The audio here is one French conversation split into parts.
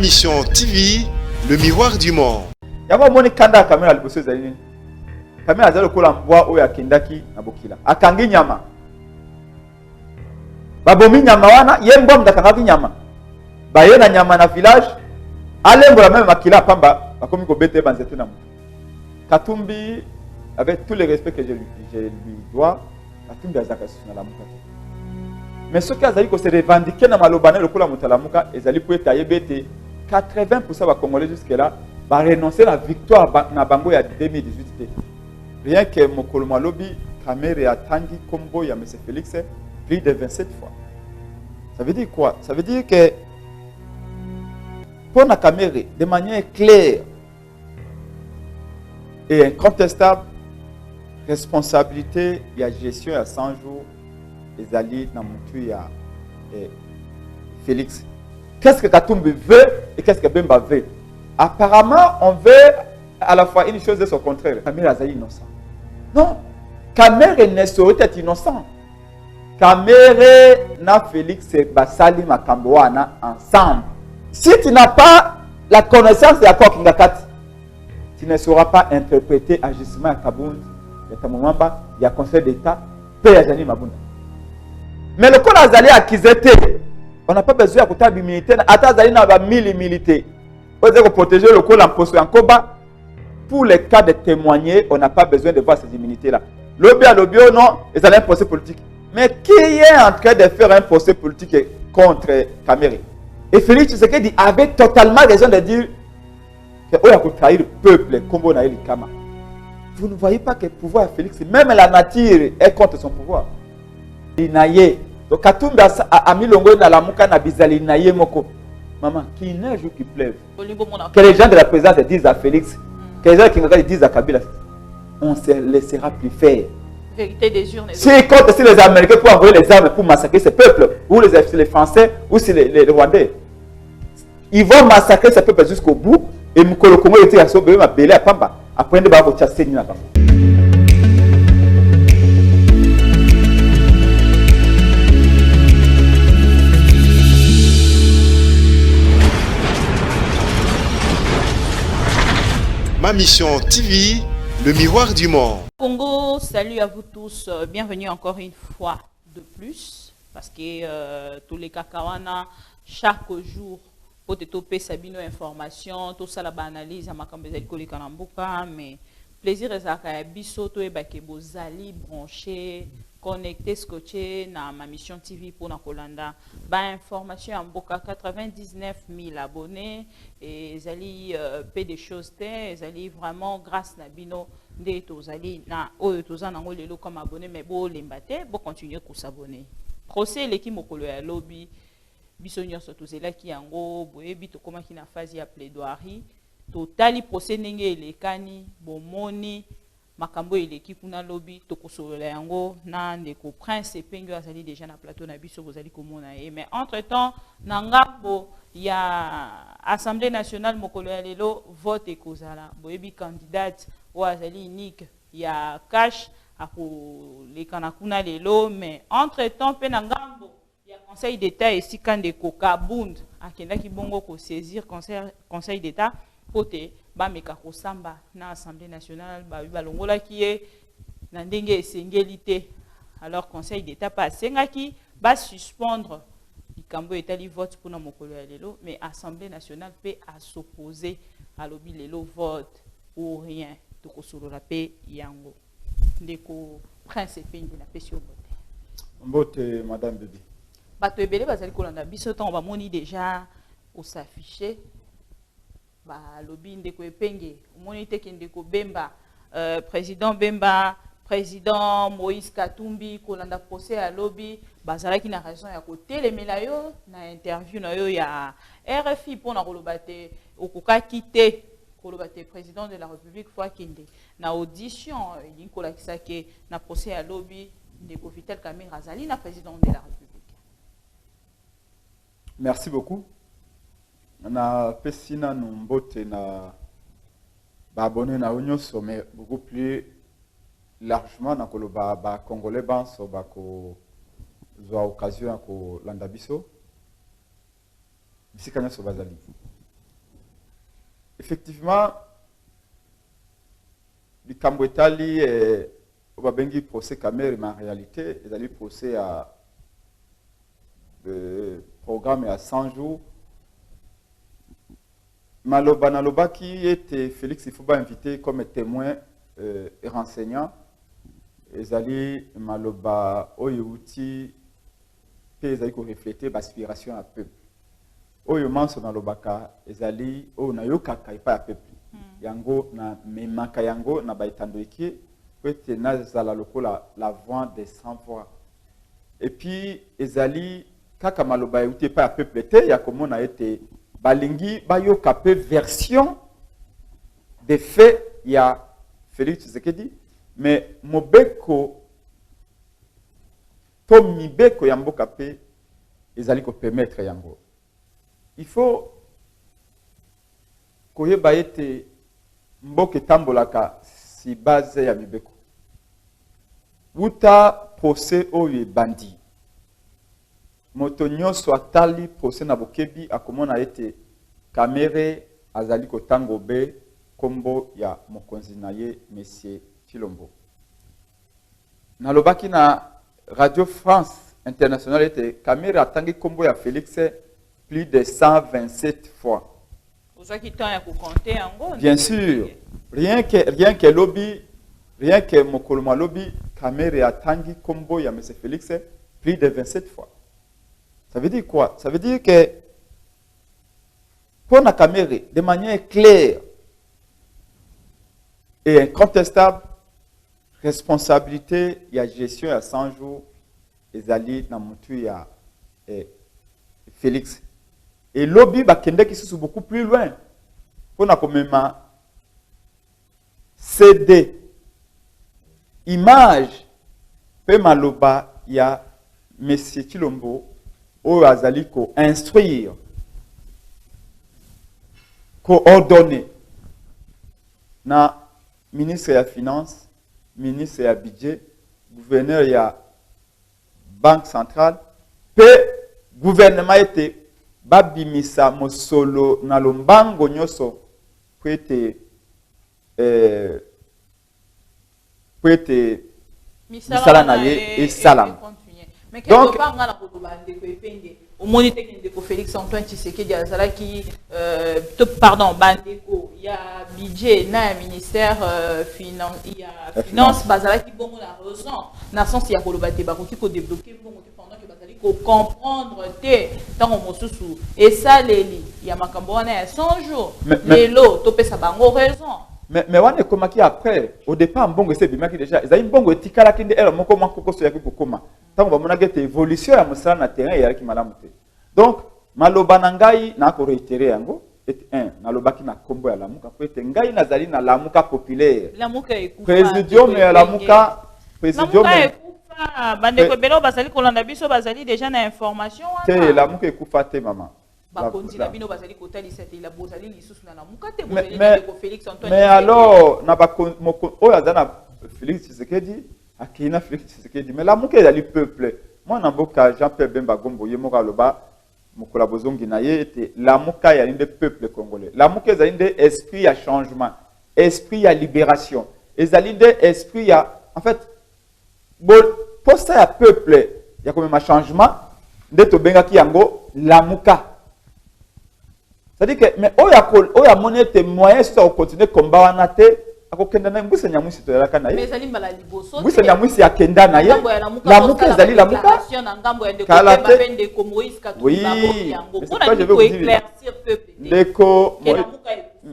Ma Mission TV, le miroir du monde. Yako moni kanda kamera liboso ezali. Kamera azali kola mbwa oyo akendaki na bokila. Akangi nyama. Babomi nyama wana, ye mbwa mdakangaki nyama. Baye na nyama na village. Alembola même makila pamba, bakomi ko bete banzete na mutu. Katumbi, avec tout le respect que je lui dois, Katumbi azaka na la muka. Mais ce qui ko se revendiquer na malobane lokola mutalamuka ezali pour etaye bete 80% ba Congolais jusque là va renoncer la victoire na bango ya 2018. Rien que mokolo malobi Kamere atangi kombo ya M. Félix plus de 27 fois. Ça veut dire quoi? Ça veut dire que pour la Kamere, de manière claire et incontestable, responsabilité de la gestion à 100 jours des alliés dans mon ya Félix. Qu'est-ce que Katumbi veut et qu'est-ce que Bemba veut? Apparemment, on veut à la fois une chose et son contraire. Kamere est innocent. Non, Kamere ne saurait être innocent. Kamere na Félix et Basali Makamboana ensemble. Si tu n'as pas la connaissance de l'accord Kingakati, tu ne sauras pas interpréter agissement à Kabound, il y a Tamumamba, il y a Conseil d'État, paix à Jani Mabunda. Mais le coup d'Azali a Kizete, on n'a pas besoin de côté militaire, Atazali n'a pas 1000 militaires. On doit protéger le coup en poste en Koba. Pour les cas de témoigner, on n'a pas besoin de voir ces immunités-là. Lobby à lobby, non, ils allaient un procès politique. Mais qui est en train de faire un procès politique contre Kamere? Et Félix Tshisekedi avait totalement raison de dire qu'il a trahir le peuple comme on a eu le Kama. Vous ne voyez pas que le pouvoir de Félix, même la nature est contre son pouvoir. Inaye. Donc Katumbi a mis l'ongo dans la mouka na bizali inaye moko. Maman, qui neige ou qui pleuve. Que les gens de la présidence disent à Félix, que les gens qui disent à Kabila, on se laissera plus faire. Vérité des urnes. Si compte si les Américains pour envoyer les armes pour massacrer ces peuples, ou les Français, ou si les Rwandais, ils vont massacrer ces peuples jusqu'au bout. Et Mukolo Kongo était à sauver ma belle à Pamba. Après, de avoir chassé Nina Pamba. Ma Mission TV, le miroir du monde. Congo, salut à vous tous. Bienvenue encore une fois de plus. Parce que tous les Kakawana, chaque jour, pour te toper Sabino information, tout ça la analyse à ma cambézelle collègue en mais plaisir est à biso to e bake bozali branché connecté scotché na ma mission TV pour na Kolanda ba information en boka 99 000 abonnés et zali peu de choses te zali vraiment grâce na bino de tozali na oyo tozana ngo lelo comme abonné mais bo lembate bo continuer ko s'abonner procès l'équipe mokolo ya lobby biso nyonso tozelaki yango boyebi tokomaki na phase ya plaidoirie totali procès ndenge elekani bomoni makambo eleki kuna lobby tokosolola yango na ndeko prince epengi azali déjà na plateau na biso bozali komona ye mais entre temps na ngambo ya assemblée nationale mokolo ya lelo vote ekozala boyebi candidate o azali unique ya cash akolekana kuna lelo mais entre temps pe na ngambo Conseil d'État et si quand de Kokabund a qui bongo ko saisir Conseil d'État pote ba meka ko samba na Assemblée nationale ba balongola ki e na ndenge esengelité alors Conseil d'État pas sengaki ba suspendre ikambo etali vote pour na mokolo ya lelo mais Assemblée nationale peut à s'opposer à lobi lelo vote ou rien to ko solola pe yango ndeko prince pendi na pesi obote Mbote madame Bibi. Bato ebele bazali kolanda biso tant ba moni déjà au s'afficher ba lobi ndeko epenge moni te ke ndeko Bemba président Bemba président Moïse Katumbi kolanda procès à lobby bazalaki na raison ya kotelemela yo na interview na yo ya RFI pour na kolobate okoka kite kolobate président de la République fois kende na audition yinkola kisake na procès à lobby ndeko Vital Kamerhe azali na président de la République. Merci beaucoup. Na pesina numbote na abonné na unyoso mais beaucoup plus largement na koloba ba congolais banso ba ko zo occasion ko landa biso bisika nyoso bazali. effectivement, du Cambouetali et au Babengi procès Kamer, mais en réalité, ils allaient procès à programme à 100 jours. Maloba Naloba qui était Félix Ifouba invité comme témoin et renseignant. Ils allaient Maloba Oyouti, ils allaient refléter l'aspiration à peuple. Oyoumanso Nalobaka, ils allaient au Nayokaka et pas à peuple. Yango na memaka yango na baitandoiki peut nazala lokola la voix des sans voix. Et puis ezali kaka maloba euté pas à peuple te ya comme on a été balingi bayo kapé version des faits il y a Félix Tshisekedi mais mobeko to mibeko ya mboka pe ezali ko permettre yango. Il faut koyeba ete mboke tambolaka si base ya mibeko. Wuta procès oyo bandi. Moto nyonso atali procès na bokebi akomona ete Kamere azali kotango be kombo ya mokonzi na ye Monsieur Chilombo. Nalobaki na Radio France Internationale ete Kamere atangi kombo ya Félix plus de 127 fois. Bien sûr, rien que lobby, rien que Mokoloma lobby, Kamere a tangi combo ya M. Félix plus de 27 fois. Ça veut dire quoi? Ça veut dire que pour la Kamere, de manière claire et incontestable, responsabilité, il y a gestion à 100 jours, les alliés dans mon il y a Félix. Et lobby bakende qui sont beaucoup plus loin. On a quand même CD image pe maloba ya Monsieur Chilombo au azali ko instruire coordonner na ministre ya finance, ministre ya budget, gouverneur ya banque centrale pe gouvernement était babimisa mosolo na lombango nyoso kwete misala na ye et salam. Donc au moni technique Félix Antoine Tshisekedi azalaki pardon bandeko il y a budget na ministère finance il y a finance bazalaki bongo la raison na sens ya koloba te bakoki ko débloquer bongo pendant que bazali ko comprendre te tango mosusu et ça leli ya makambo wana ya 100 jours lelo to pesa bango raison. Mais wana komaki après au départ mbongo c'est bimaki déjà ezali mbongo etikala kinde elo moko moko so ya kokoma tango bamona gete évolution ya mosala na terrain ya ki malamu te. Donc maloba na ngai na ko réitérer yango et un nalobaki na kombo ya lamuka po ete ngai nazali na lamuka populaire lamuka ekufa présidium ya lamuka présidium ekufa bandeko belo bazali kolanda biso bazali déjà na information wana te lamuka ekufa te mama. Mais alors, Félix Tshisekedi, Akina Félix Tshisekedi, mais la mouke est le peuple. Moi, Namboka, Jean-Pierre Bemba Gombo, Yemoka Loba, Mokola Bozongi Naye, était la mouka est le peuple congolais. La mouka est un esprit à changement, esprit à libération. Et un esprit à. En fait, pour ça, peuple, il y a quand même un changement. De Benga Kiango, la mouka. C'est-à-dire que, mais oya monnaie tes moyens si ça continue combat wana te akokenda na mbuse nyamwisi to yalaka na ye mais ali mbala liboso mbuse nyamwisi akenda na ye la muka ezali la muka ngambo ya ndeko Bemba pende ko Moïse Katumbi yango pona ko éclaircir peuple ndeko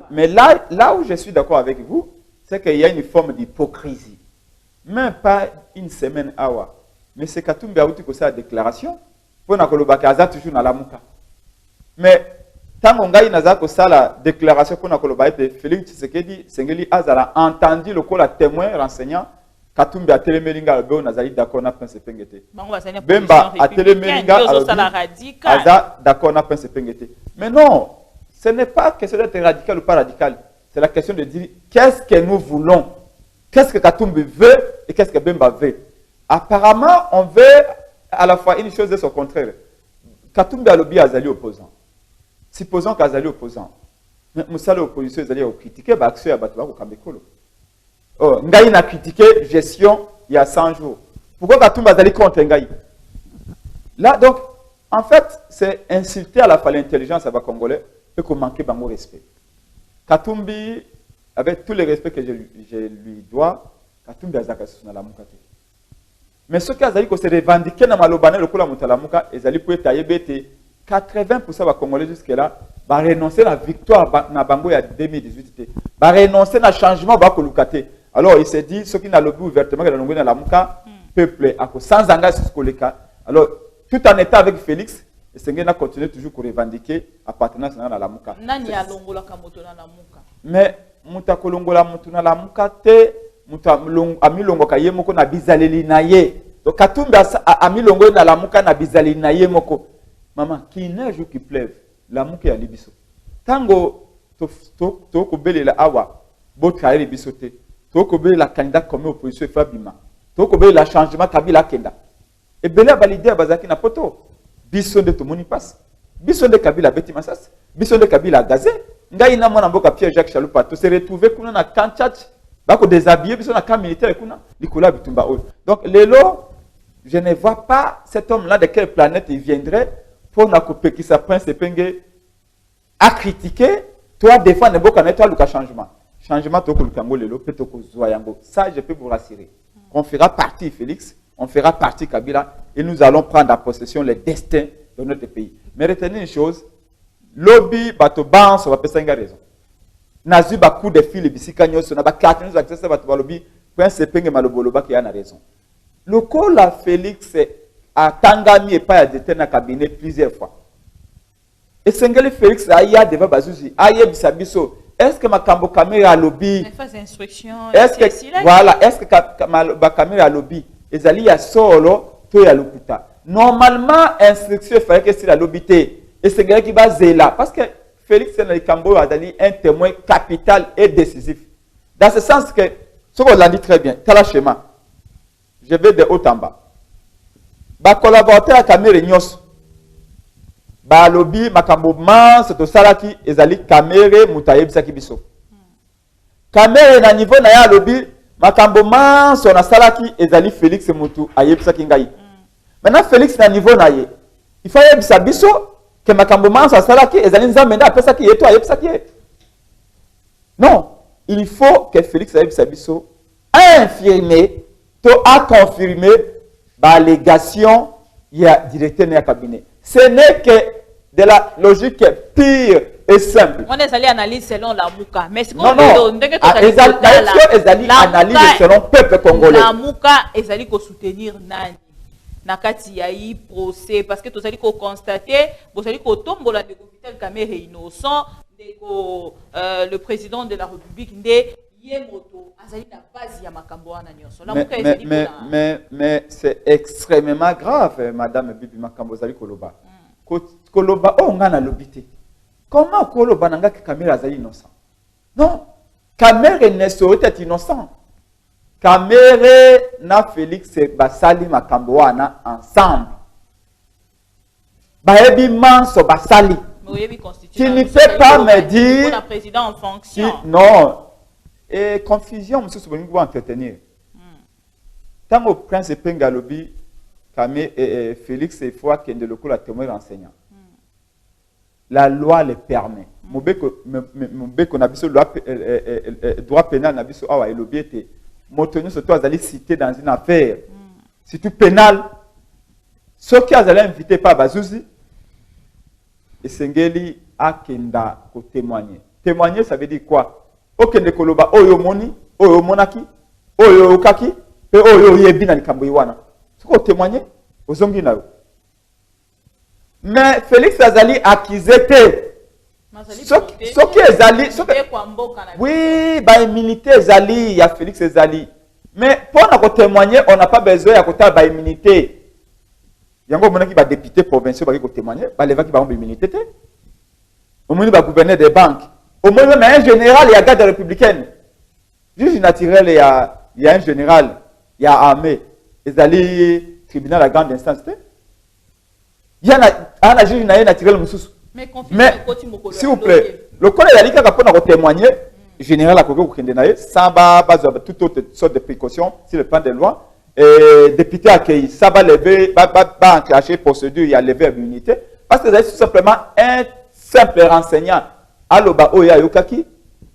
mais là où je suis d'accord avec vous c'est qu'il y a une forme d'hypocrisie même pas une semaine awa mais c'est Katumbi a outi ko sa déclaration pona ko lobaka aza toujours na la muka mais tant ngai naza ko sala déclaration pour na koloba ete Félix Tshisekedi sengeli azala entendu le col témoin renseignant Katumbi a telemelinga albe nazali d'accord na prince pengete Bemba a telemelinga aza d'accord na prince pengete mais non ce n'est pas question d'être radical ou pas radical c'est la question de dire qu'est-ce que nous voulons qu'est-ce que Katumbi veut et qu'est-ce que Bemba veut apparemment on veut à la fois une chose et son contraire Katumbi a lobby azali opposant. Supposons qu'Azali opposant. Mais musala opposition ils allaient critiquer ba action ya bato ba ko kambekolo. Oh, ngai na critiquer gestion il y a 100 jours. Pourquoi Katumbi allait contre ngai? Là donc en fait, c'est insulter à la fois l'intelligence à Congolais et qu'on manque de respect. Katumbi, avec tous les respects que je lui dois, Katumbi a zakasuna la mukate. Mais ce qu'ils allaient se revendiquer dans malobane le kula mutalamuka, ils allaient pour tailler bête 80% des Congolais jusque là, va renoncer à la victoire na bango ya 2018, va renoncer à changement ba kolukate. Alors il s'est dit ceux qui n'a lobby ouvertement que dans la muka peuple à sans engagement sur koleka. Alors tout en étant avec Félix, et Sengena continue toujours pour revendiquer appartenance à la Muka. Nani a longola kamoto na la Muka. Mais muta kolongola mutu na la Muka te, muta ami longo kaye moko na bizaleli na ye. Donc Katumbi ami longo na la Muka na bizaleli na ye moko. Maman, qui neige ou qui pleuve, la Muka ya libiso. Tango to ko belela awa, bo traire libiso te. To ko belela candidat comme opposition Fabima. To ko belela changement Kabila Kenda. Et Bela validé à Bazaki na poto. Bison de Tomoni passe. Bison de Kabila Beti Massas. Bison de Kabila Gazé. Ngai na mona mboka Pierre Jacques Chaloupa. To se retrouver kuna na Kanchach. Bako déshabillé bison na camp militaire kuna. Nicolas Bitumba Oyo. Donc Lelo, je ne vois pas cet homme-là de quelle planète il viendrait pour na couper qui sa prince Penge à critiquer. Toi défendre mboka na toi le changement. Changement to ko lukango lelo peut ko zoyango. Ça je peux vous rassurer. On fera partie Félix. On fera partie Kabila et nous allons prendre en possession les destins de notre pays. Mais retenez une chose, lobby bato ban so va pesa nga raison. Nazu ba coup de fil bisika nyoso na ba carte nous accès bato ba lobby prince penge malobolo ba ki a na raison. Le col à Félix a tangami et pas de na cabinet plusieurs fois. Et Sengeli Félix aya devant bazuzi aye bisabiso. Est-ce que ma cambo caméra lobby? Est-ce que voilà, est-ce que ma caméra lobby ezali ya solo to ya lokuta. Normalement instruction fallait que c'est la lobité et c'est gars qui va zéla parce que Félix Kambo a donné un témoin capital et décisif. Dans ce sens que ce qu'on l'a dit très bien, t'as le schéma. Je vais de haut en bas. Ba collaborateur à caméra nyos. Ba lobby makambo man c'est to salaki ezali caméra mutayeb sakibiso. Caméra na niveau na ya lobby makambo manso na salaki ezali Félix Mutu ayebisaki ngai. Maintenant Félix na niveau na ye. Il faut yebisa biso que makambo manso salaki ezali nzambe nda apesaki yeto ayebisaki. Non, il faut que Félix ayebisa biso a infirmé to a confirmé ba allégation ya directeur na cabinet. Ce n'est que de la logique pure et simple. On est allé analyser selon la Muka. Mais non, analyse selon le peuple congolais. La Muka est allé soutenir Nani. Nakati yayi procès parce que tous allez constater, vous allez tomber la hôpital Kamere innocent, le président de la République ndé yemoto azali na base ya makambo wana nyoso. La Muka mais c'est extrêmement grave madame Bibi Makambo zali koloba. Koloba oh ngana lobité. Comment Koloba nanga que Kamere azali innocent? Non, Kamere ne saurait être innocent. Kamere na Félix basali makambo wana ensemble. Baebi manso basali. Tu ne peux pas me dire le président en fonction. Non. Et confusion monsieur Souboni va entretenir. Tant au prince Penga lobi Kamere et Félix et fois qu'il le coup la témoin enseignant. La loi le permet. Mobeko na biso loi droit pénal na biso awa elobiete. Motonyo surtout azali cité dans une affaire. Surtout pénal. Ceux qui azali invité par Bazouzi et Sengeli akenda ko témoigner. Témoigner ça veut dire quoi? Okende koloba oyo moni, oyo monaki, oyo okaki, et oyo yebi na likambo iwana. Ce qu'on témoigner ozongi na yo. Mais Félix Azali accusé. Ce qui est Zali, oui, bah immunité Zali, il y a Félix Zali. Mais pour nous témoigner, on n'a pas besoin de côté de immunité. Il y a un moment qui va député provincial qui va témoigner, bah les qui va avoir immunité. Au moins il va gouverner des banques. Au moins même un général, il y a garde républicaine. Juge naturel, il y a un général, il y a armée. Zali tribunal à grande instance. Il y a un juge naturel. Mais s'il vous plaît, Le col est allé pour témoigner, général à Koko Kendenaye, sans toute autre sorte de précautions, si le plan de loi. Et député accueilli, ça va lever, va enclencher procédure, il y a levé l'immunité. Parce que c'est tout simplement un simple renseignant. Aloba Oya Yokaki,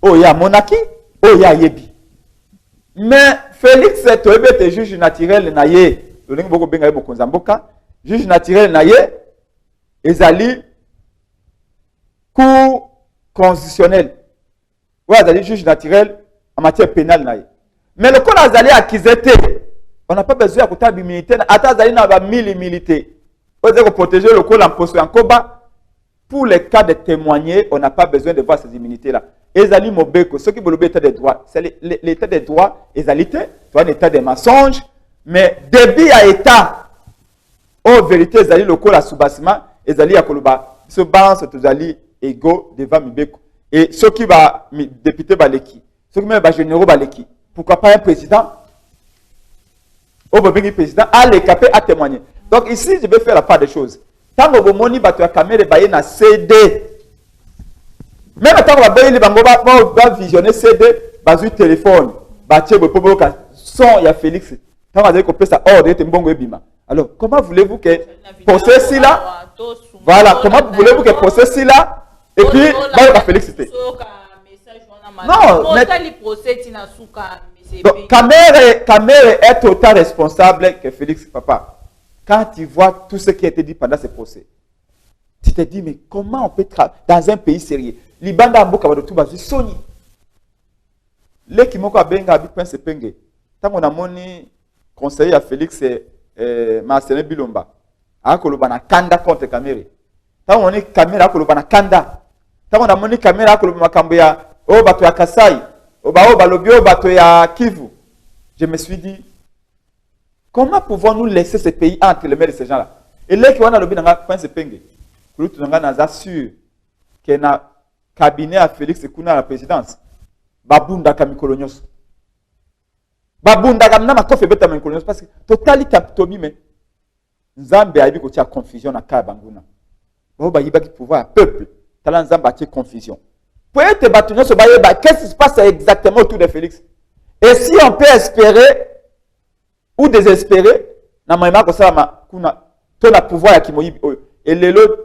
Oya Monaki, Oya Yebi. Mais Félix Toebe était juge naturel naye, le lingue beaucoup benga beaucoup zamboka, juge naturel naye, ezali cour constitutionnel. Ou azali juge naturel en matière pénale naye. Mais le col azali accusé, on n'a pas besoin de faire immunité. Attends, azali na ba 1000 immunité. On doit protéger le col en poste en koba. Pour les cas de témoigner, on n'a pas besoin de voir ces immunités-là. Ezali Mobeko, ce qui veut l'état des droits, c'est l'état des droits, égalité, tu as un état des mensonges, mais débit à état, en vérité, ezali le col à sous-bassement, ezali à Koloba, ce balance, ezali égaux devant Mibeko. Et ceux qui va député Baleki, ceux qui va généraux Baleki, pourquoi pas un président, au président, à l'écapé, à témoigner. Donc ici, je vais faire la part des choses. Tant que vous moni batu ya caméra baye na CD. Même tant que vous baye va visionner CD, bazu téléphone, batie bo pobo ka son ya Félix. Tant que vous avez ça ordre et mbongo ebima. Alors, comment voulez-vous que procès si là? Voilà, comment voulez-vous que procès si là et puis va Félix c'était. Non, mais caméra est autant responsable que Félix papa. Quand tu vois tout ce qui a été dit pendant ce procès, tu te dis, mais comment on peut travailler dans un pays sérieux? Libanda Amboka va de tout bas, Sony. Les qui m'ont benga habit pince penge. Tant qu'on a moni conseiller à Félix Marcelin Bilomba, à Kolobana Kanda contre Kamere. Tant qu'on est caméra à Kolobana Kanda. Tant qu'on a moni caméra à Kolobana Kambia, oh bato ya Kasai, oh balobio bato ya Kivu. Je me suis dit, comment pouvons-nous laisser ce pays entre les mains de ces gens-là? Et là, qui ont lobby dans la pince penge, nous sommes sûrs qu'il y a un cabinet à Félix Kouna à la présidence. Babunda Kamikolonios. Babunda Kamina Kofe Beta Mikolonios parce que totalité Tomi mais Nzambe a eu que tu confusion à Kabanguna. Boba Yiba qui pouvoir peuple. Talan Nzamba a confusion. Pour être battu sur Bayeba, qu'est-ce qui se passe exactement autour de Félix? Et si on peut espérer ou désespérer, na maïma ko sala kuna to na pouvoir ya kimoyibi oyo. Et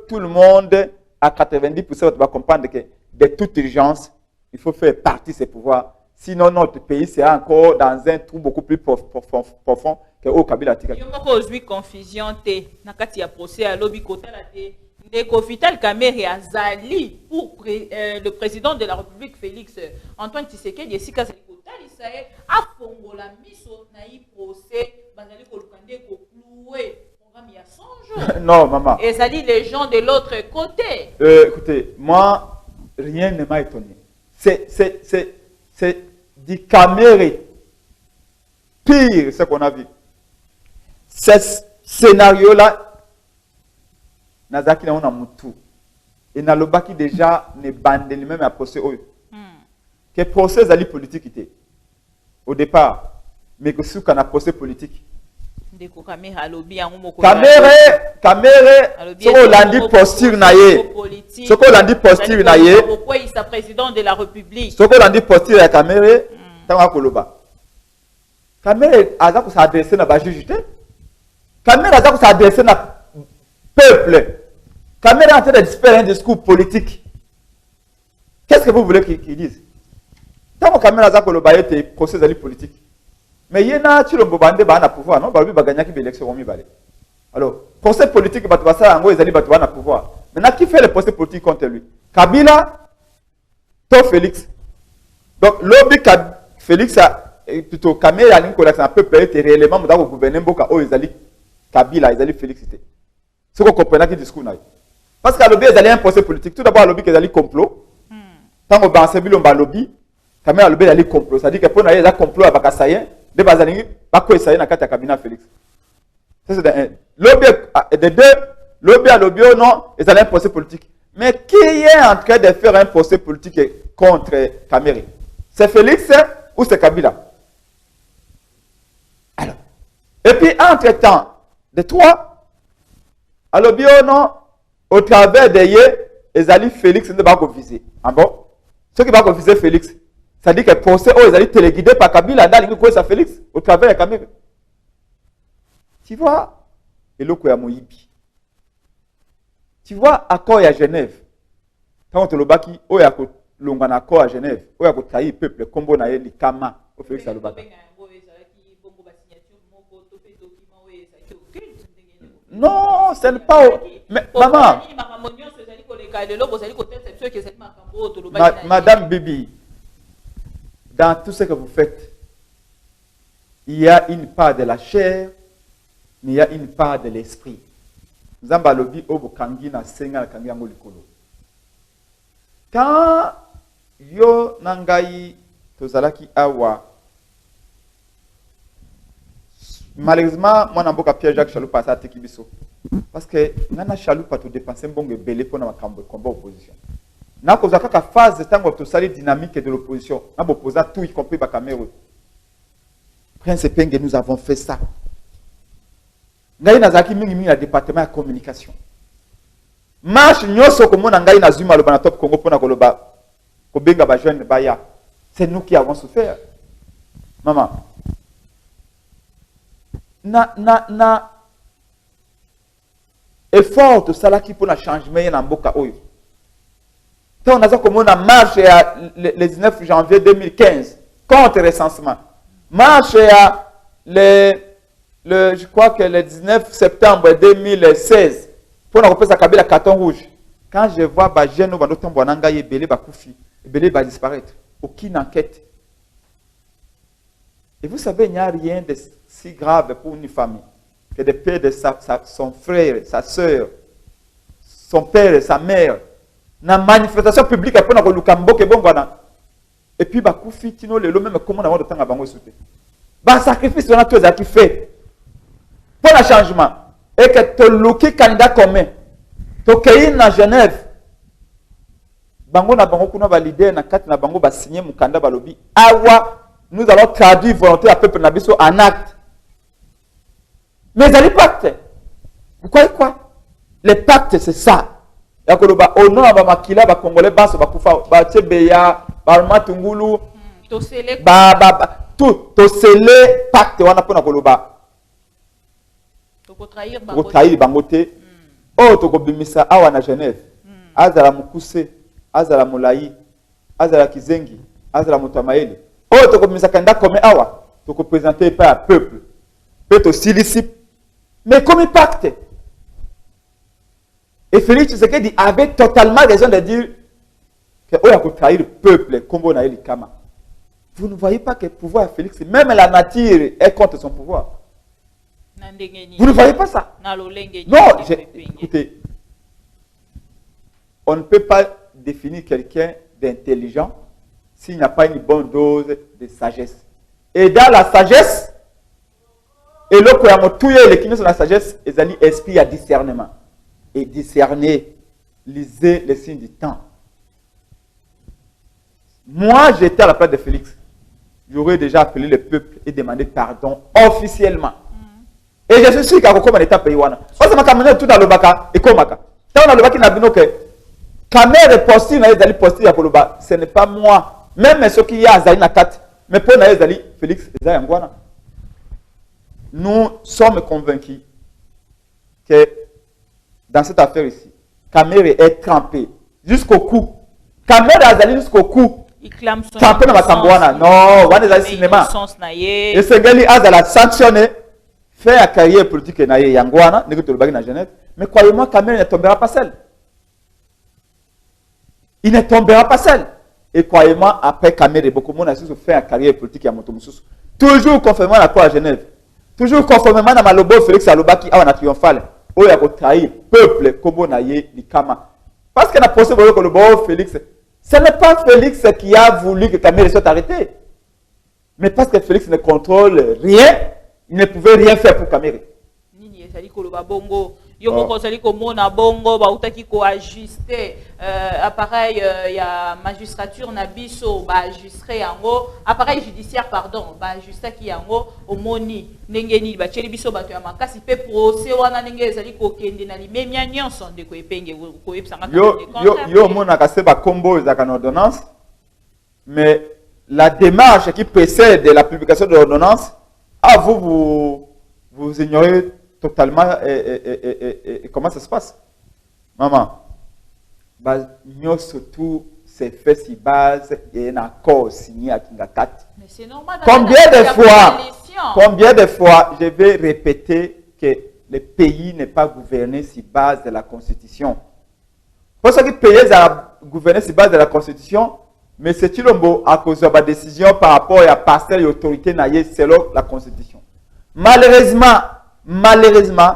tout le monde à 90% va comprendre que de toute urgence, il faut faire partie de ces pouvoirs. Sinon notre pays sera encore dans un trou beaucoup plus profond que au Kabila Tika. Yo moko ozwi confusion te na kati ya procès à lobby kota la te. Ndeko Vital Kamerhe azali pour le président de la République Félix Antoine Tshisekedi esika zali kotalisa afongola miso na yi procès bazali kolukande ko clouer programme ya 100 jours. Non maman. Et ça dit les gens de l'autre côté. Écoutez, moi rien ne m'a étonné. C'est du Kamerhe pire ce qu'on a vu. Ce scénario là Nazaki na ona mutu. Et na lobaki déjà ne bande lui-même à procès oyo. Que procès ali politique était. Au départ, mais que sous kana procès politique. Ndeko Kamerhe alobi yango moko. Kamerhe soko landi posture na ye. Soko landi posture na ye. Pourquoi il est président de la République? Soko landi posture ya Kamerhe tanga koloba. Kamerhe aza ko s'adresser na ba juge te. Kamerhe aza ko s'adresser na peuple. Kamerhe est en train de faire un discours politique. Qu'est-ce que vous voulez qu'il dise? Tant que Kamerhe a koloba était procès ali politique. Mais il y a un bobande ba na pouvoir, non? Ba lui ba gagner qui élection mi balé. Alors, procès politique ba ça ngo ezali ba na pouvoir. Maintenant qui fait le procès politique contre lui? Kabila to Félix. Donc lobby Félix a plutôt Kamerhe a l'incollection un peuple était réellement dans le gouvernement boka o ezali Kabila ezali Félix était. Ce qu'on comprend qui discours na. Parce que le lobby ezali un procès politique. Tout d'abord le lobby ezali complot. Tant que ba sebi lomba lobby, Kamerhe le lobby ezali complot. Ça dit que pour na ezali complot à Bakasayen, de bazali ba ko esayen na kati ya cabinet Félix. Ça c'est un lobby de deux lobby à lobby non, ezali un procès politique. Mais qui est en train de faire un procès politique contre Kamerhe? C'est Félix ou c'est Kabila? Alors, et puis entre-temps, de trois, à lobby non, au travers de Ezali Félix ne va pas viser. Ah bon? Ce qui va confuser Félix, ça dit que le procès, ils allaient téléguidé par Kabila, dans l'Ingue, ça Félix, au travers de la caméra. Tu vois, et l'autre est à Moïbi. Tu vois, accord à Genève. Quand on te le baki, il y a un accord à Genève, il y a un trahi le peuple, comme on a dit, Kama, au Félix Alobaka. Non, ce n'est pas. Mais, maman, Madame Bibi, dans tout ce que vous faites, il y a une part de la chair, mais il y a une part de l'esprit. Zamba lobi obo kangi na senga kangi yango likolo. Quand yo nangai tozalaki awa, malheureusement, moi n'amboka Pierre-Jacques Chaloupa ça teki biso. Parce que nana Chaloupa to dépenser bongo belé pour na combat opposition. Na kozaka ka phase tango to sali dynamique de l'opposition. Na opposant tout y compris ba Cameroun. Prince Penge, nous avons fait ça. Ngai nazaki mingi na département de communication. Marche nyoso komona ngai na zuma loba na top Congo pona koloba ko benga ba jeune baya. C'est nous qui avons souffert. Maman. Na effort to salaki pona changement na mboka oyo. Tant on a komona marche le 19 janvier 2015 contre recensement. Marche je crois que le 19 septembre 2016, pour nous repasser à Kabila carton rouge. Quand je vois les jeunes qui va disparaître, aucune enquête. Et vous savez, il n'y a rien de si grave pour une famille que de perdre son frère, sa soeur, son père, sa mère. Dans la manifestation publique, et puis, le même comment on a de temps à bango sauter. Le sacrifice, on a tout qui fait. Pour le changement, et que tu as candidat commun, tu as à Genève, bango na bango kuna validé na kati na bango ba signer mukanda balobi awa nous allons traduire volonté à peuple na biso en acte. Mais les pactes, vous croyez quoi? Les pactes c'est ça. Yakoloba au nom ba makila ba congolais baso ba kufa ba tchebeya ba matungulu to scellé tout to scellé pacte wana pona koloba. Pour trahir bangote oh to bimisa awa na Genève azala mukuse azala mulai azala kizengi azala mutamaeli oh to bimisa kanda comme awa to présenter par un peuple peut aussi licite mais comme pacte. Et Félix Tshisekedi avait totalement raison de dire que oh ya ko trahir le peuple kombo na eli kama. Vous ne voyez pas que le pouvoir de Félix, même la nature est contre son pouvoir. Vous ne voyez pas ça? Non, écoutez, on ne peut pas définir quelqu'un d'intelligent s'il n'y a pas une bonne dose de sagesse. Et dans la sagesse, et là, quand on a les la sagesse, ils ont esprit à discernement. Et discerner, lisez les signes du temps. Moi, j'étais à la place de Félix. J'aurais déjà appelé le peuple et demandé pardon officiellement. Et je suis sûr qu'il y a un état pays. Parce que tout dans le baka et comme ça. Dans le baka, il y a que caméra est postée, ce n'est pas moi. Même ceux qui y a Zaina 4, mais pour Naïzali, Félix Zayangwana. Nous sommes convaincus que dans cette affaire ici, caméra est trempée jusqu'au cou. Caméra Azali jusqu'au cou. Il clame son innocence. Non, on est cinéma. Et ce gars Azala sanctionné. Fait la carrière politique na Yangwana, na Genève, mais croyez-moi, Kamel ne tombera pas seul. Il ne tombera pas seul. Et croyez-moi, après Kamel et beaucoup de monde a fait la carrière politique à Motomoussous. Toujours conformément à la cour à Genève. Toujours conformément à Malobo Félix Alobaki à triomphal. Où il a trahi le peuple, Kobo Naye, Likama. Parce qu'il a posé pour le bon Félix. Ce n'est pas Félix qui a voulu que Kamel soit arrêté. Mais parce que Félix ne contrôle rien. Il ne pouvait rien faire pour Kamere. Nini, c'est-à-dire que le babongo, Yo moko ozali komona bongo bautaki ko ajuster appareil ya magistrature na biso ba ajuster yango appareil judiciaire pardon ba ajuster ki yango omoni ndenge ni ba cheli biso bato ya makasi pe procès wana ndenge ezali ko kende na limemia nyonso ndeko epenge ko epsanga yo mona ka se ba combo za kan ordonnance mais la démarche qui précède la publication de l'ordonnance vous ignorez totalement comment ça se passe. Maman, surtout c'est fait si base et un accord signé à Kingakat. Mais c'est normal. Combien de fois je vais répéter que le pays n'est pas gouverné sur base de la Constitution. Pour ce qui est pays à gouverner sur base de la Constitution, mais c'est Chilombo à cause de la décision par rapport à passer l'autorité naïe selon la Constitution. Malheureusement, le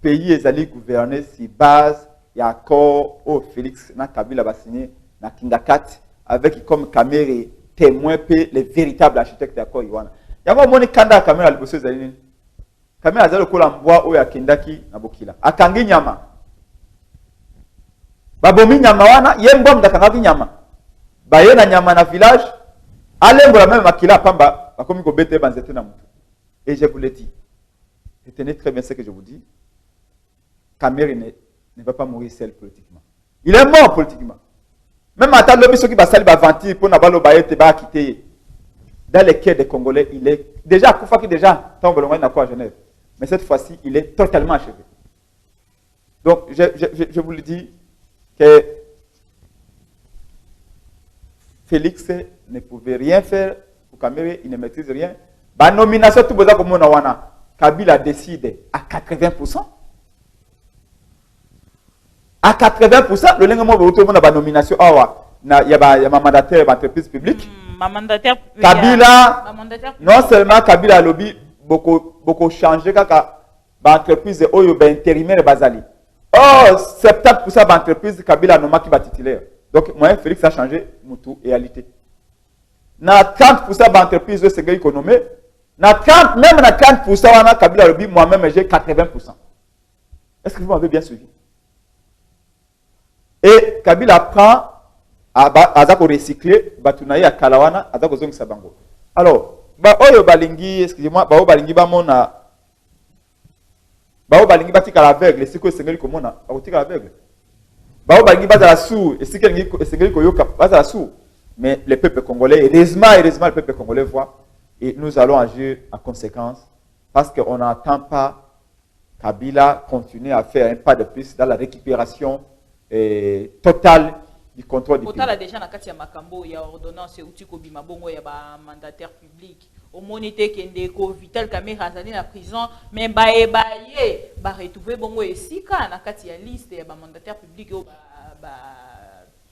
pays est allé gouverner sur base et accord au Félix na Kabila va signer na Kingakat avec comme caméra témoin les véritables architectes d'accord Yohana. Yango moni kanda caméra liboso zalini. Caméra zalo kola mbwa oyo akendaki na bokila. Akangi nyama. Babomi nyama wana yembo mdakangaki nyama. Baye na nyama na village alembo la même makila pamba bakomi ko bete banzete na mutu. Et je vous le dis. Retenez très bien ce que je vous dis. Kamere ne va pas mourir seul politiquement. Il est mort politiquement. Même à tant l'homme qui va salir vantir pour n'avoir le bail te quitter. Dans les cœurs des Congolais, il est déjà Koufa qui déjà tombe le moyen à Genève. Mais cette fois-ci, il est totalement achevé. Donc, je vous le dis que Félix ne pouvait rien faire pour Kamere, il ne maîtrise rien. La nomination, tout le monde a Kabila décide à 80%. À 80%, le lendemain, tout le monde a la nomination. Il y a ma mandataire d'entreprise publique. Kabila, non seulement Kabila a lobby beaucoup changé quand l'entreprise est intérimaire basali. Oh, 70% d'entreprise Kabila n'a pas titulaire. Donc, moi, Félix a changé Moutou et réalité. Na 30% d'entreprise c'est économie. Na 30, même na 30%, on a Kabila Lobby, moi-même j'ai 80%. Est-ce que vous m'avez bien suivi? Et Kabila prend à recycler, Batunaï à Kalawana, à Zong Sabango. Alors, Oyo Balingi, excusez-moi, Bao Balingi Bamona, Bao Balingi Batika l'aveugle, c'est quoi c'est comme on a, Batika l'aveugle. Bao Balingi Bazala Sou, et c'est quelqu'un Koyoka Bazala Sou. Mais le peuple congolais, heureusement, le peuple congolais voit. Et nous allons agir en conséquence parce qu'on n'entend pas Kabila continuer à faire un pas de plus dans la récupération totale du contrôle du pays. Total déjà na kati ya makambo ya ordonnance uti ko bima bongo ya ba mandataire public. Au monité kende ko Vital Kamerhe azali na prison mais ba retrouver bongo esika na kati ya liste ya ba mandataire public o ba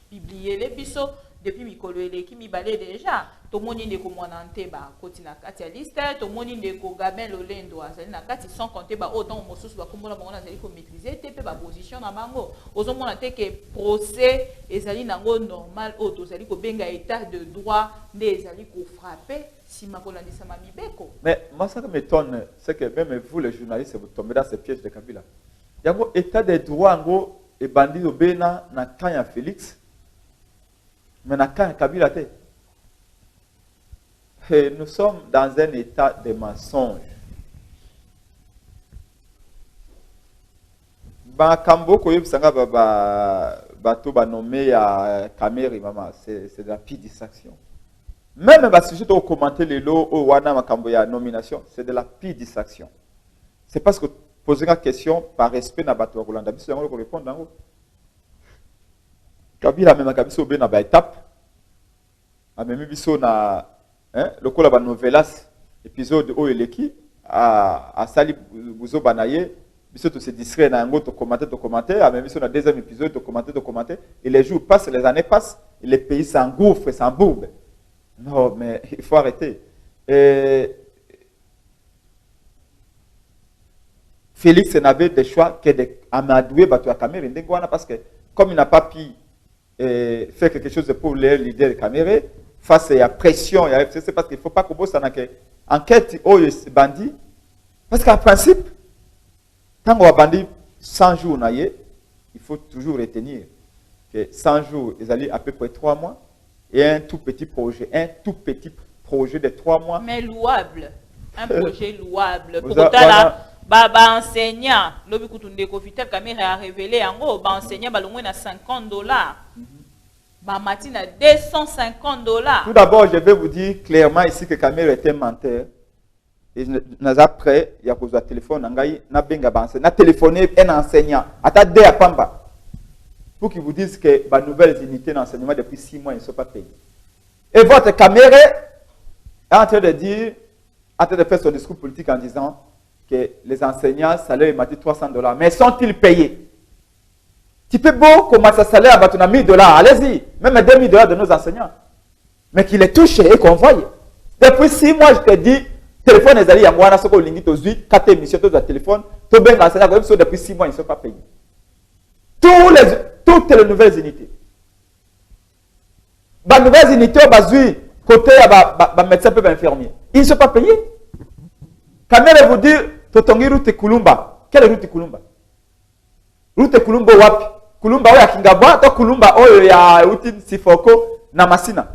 publier les biso. Depuis mikolo eleki mibale déjà tomoni ndeko mwana nteba koti na kati ya liste tomoni ndeko Gabin Lolendo azali na kati sans compter ba autant mosusu ba kombola bango azali ko maîtriser te pe ba position na bango ozomona te que procès ezali nango normal auto ezali ko benga état de droit nde ezali ko frapper si makolandisa mibeko. Mais moi ça m'étonne c'est que même vous les journalistes vous tombez dans ces pièges de Kabila. Yango état de droit ngo e bandi obena na kanya Félix. Mais Kabila nous sommes dans un état de mensonge. Bakambo koyebsanga bato nommé à Kamere maman, c'est de la pire distraction. Même si je dois commenter les lots au wana makambo ya nomination, c'est de la pire distraction. C'est parce que poser une question par respect na bato Rolanda biso yango ko répondre dango. Kabila même Kabiso be na ba étape. A même biso na le kola ba novelas épisode o eleki a sali buzo banaye biso to se distrait na ngo to commenter a même biso na deuxième épisode to commenter et les jours passent les années passent et le pays s'engouffre s'embourbe. Non mais il faut arrêter. Félix n'avait de choix que d'amadouer bato ya Kamere ndengwana parce que comme il n'a pas pu faire quelque chose pour les leaders de Kamere, face à la pression, c'est parce qu'il ne faut pas que vous ayez enquête ou bandit. Parce qu'en principe, quand on a bandit 100 jours, il faut toujours retenir que 100 jours, ils allaient à peu près 3 mois, et un tout petit projet de 3 mois. Mais louable. Un projet louable. Pour Vous a- autant, là, enseignant, l'objet que tu décofites, caméra a révélé, en gros, enseignant, au moins à $50. Matin à $250. Tout d'abord, je vais vous dire clairement ici que Kamel est un menteur. Et après, il y a un téléphone, na téléphoné un enseignant, à deux à Pamba, pour qu'ils vous disent que les nouvelles unités d'enseignement depuis 6 mois, ils ne sont pas payés. Et votre caméra est en train de dire, en train de faire son discours politique en disant que les enseignants, salaire est $300. Mais sont-ils payés? Tu peux beau commencer à salaire à $1,000, allez-y, même $2,000 de nos enseignants. Mais qu'il les touche et qu'on voie. Depuis 6 mois, je te dis, téléphone est allé, il y a moi, ce qu'on lingue, 4 émissions, tout le téléphone, tout bien enseignant, depuis 6 mois, ils ne sont pas payés. Toutes les nouvelles unités. Les nouvelles unités, côté médecin peut infirmier. Ils ne sont pas payés. Quand même, vous dire, Totongi route Kulumba. Quelle route Kulumba? Route Kulumba wapi? Kulumba oya Kingabwa, to Kulumba oyo ya Utin Sifoko na Masina.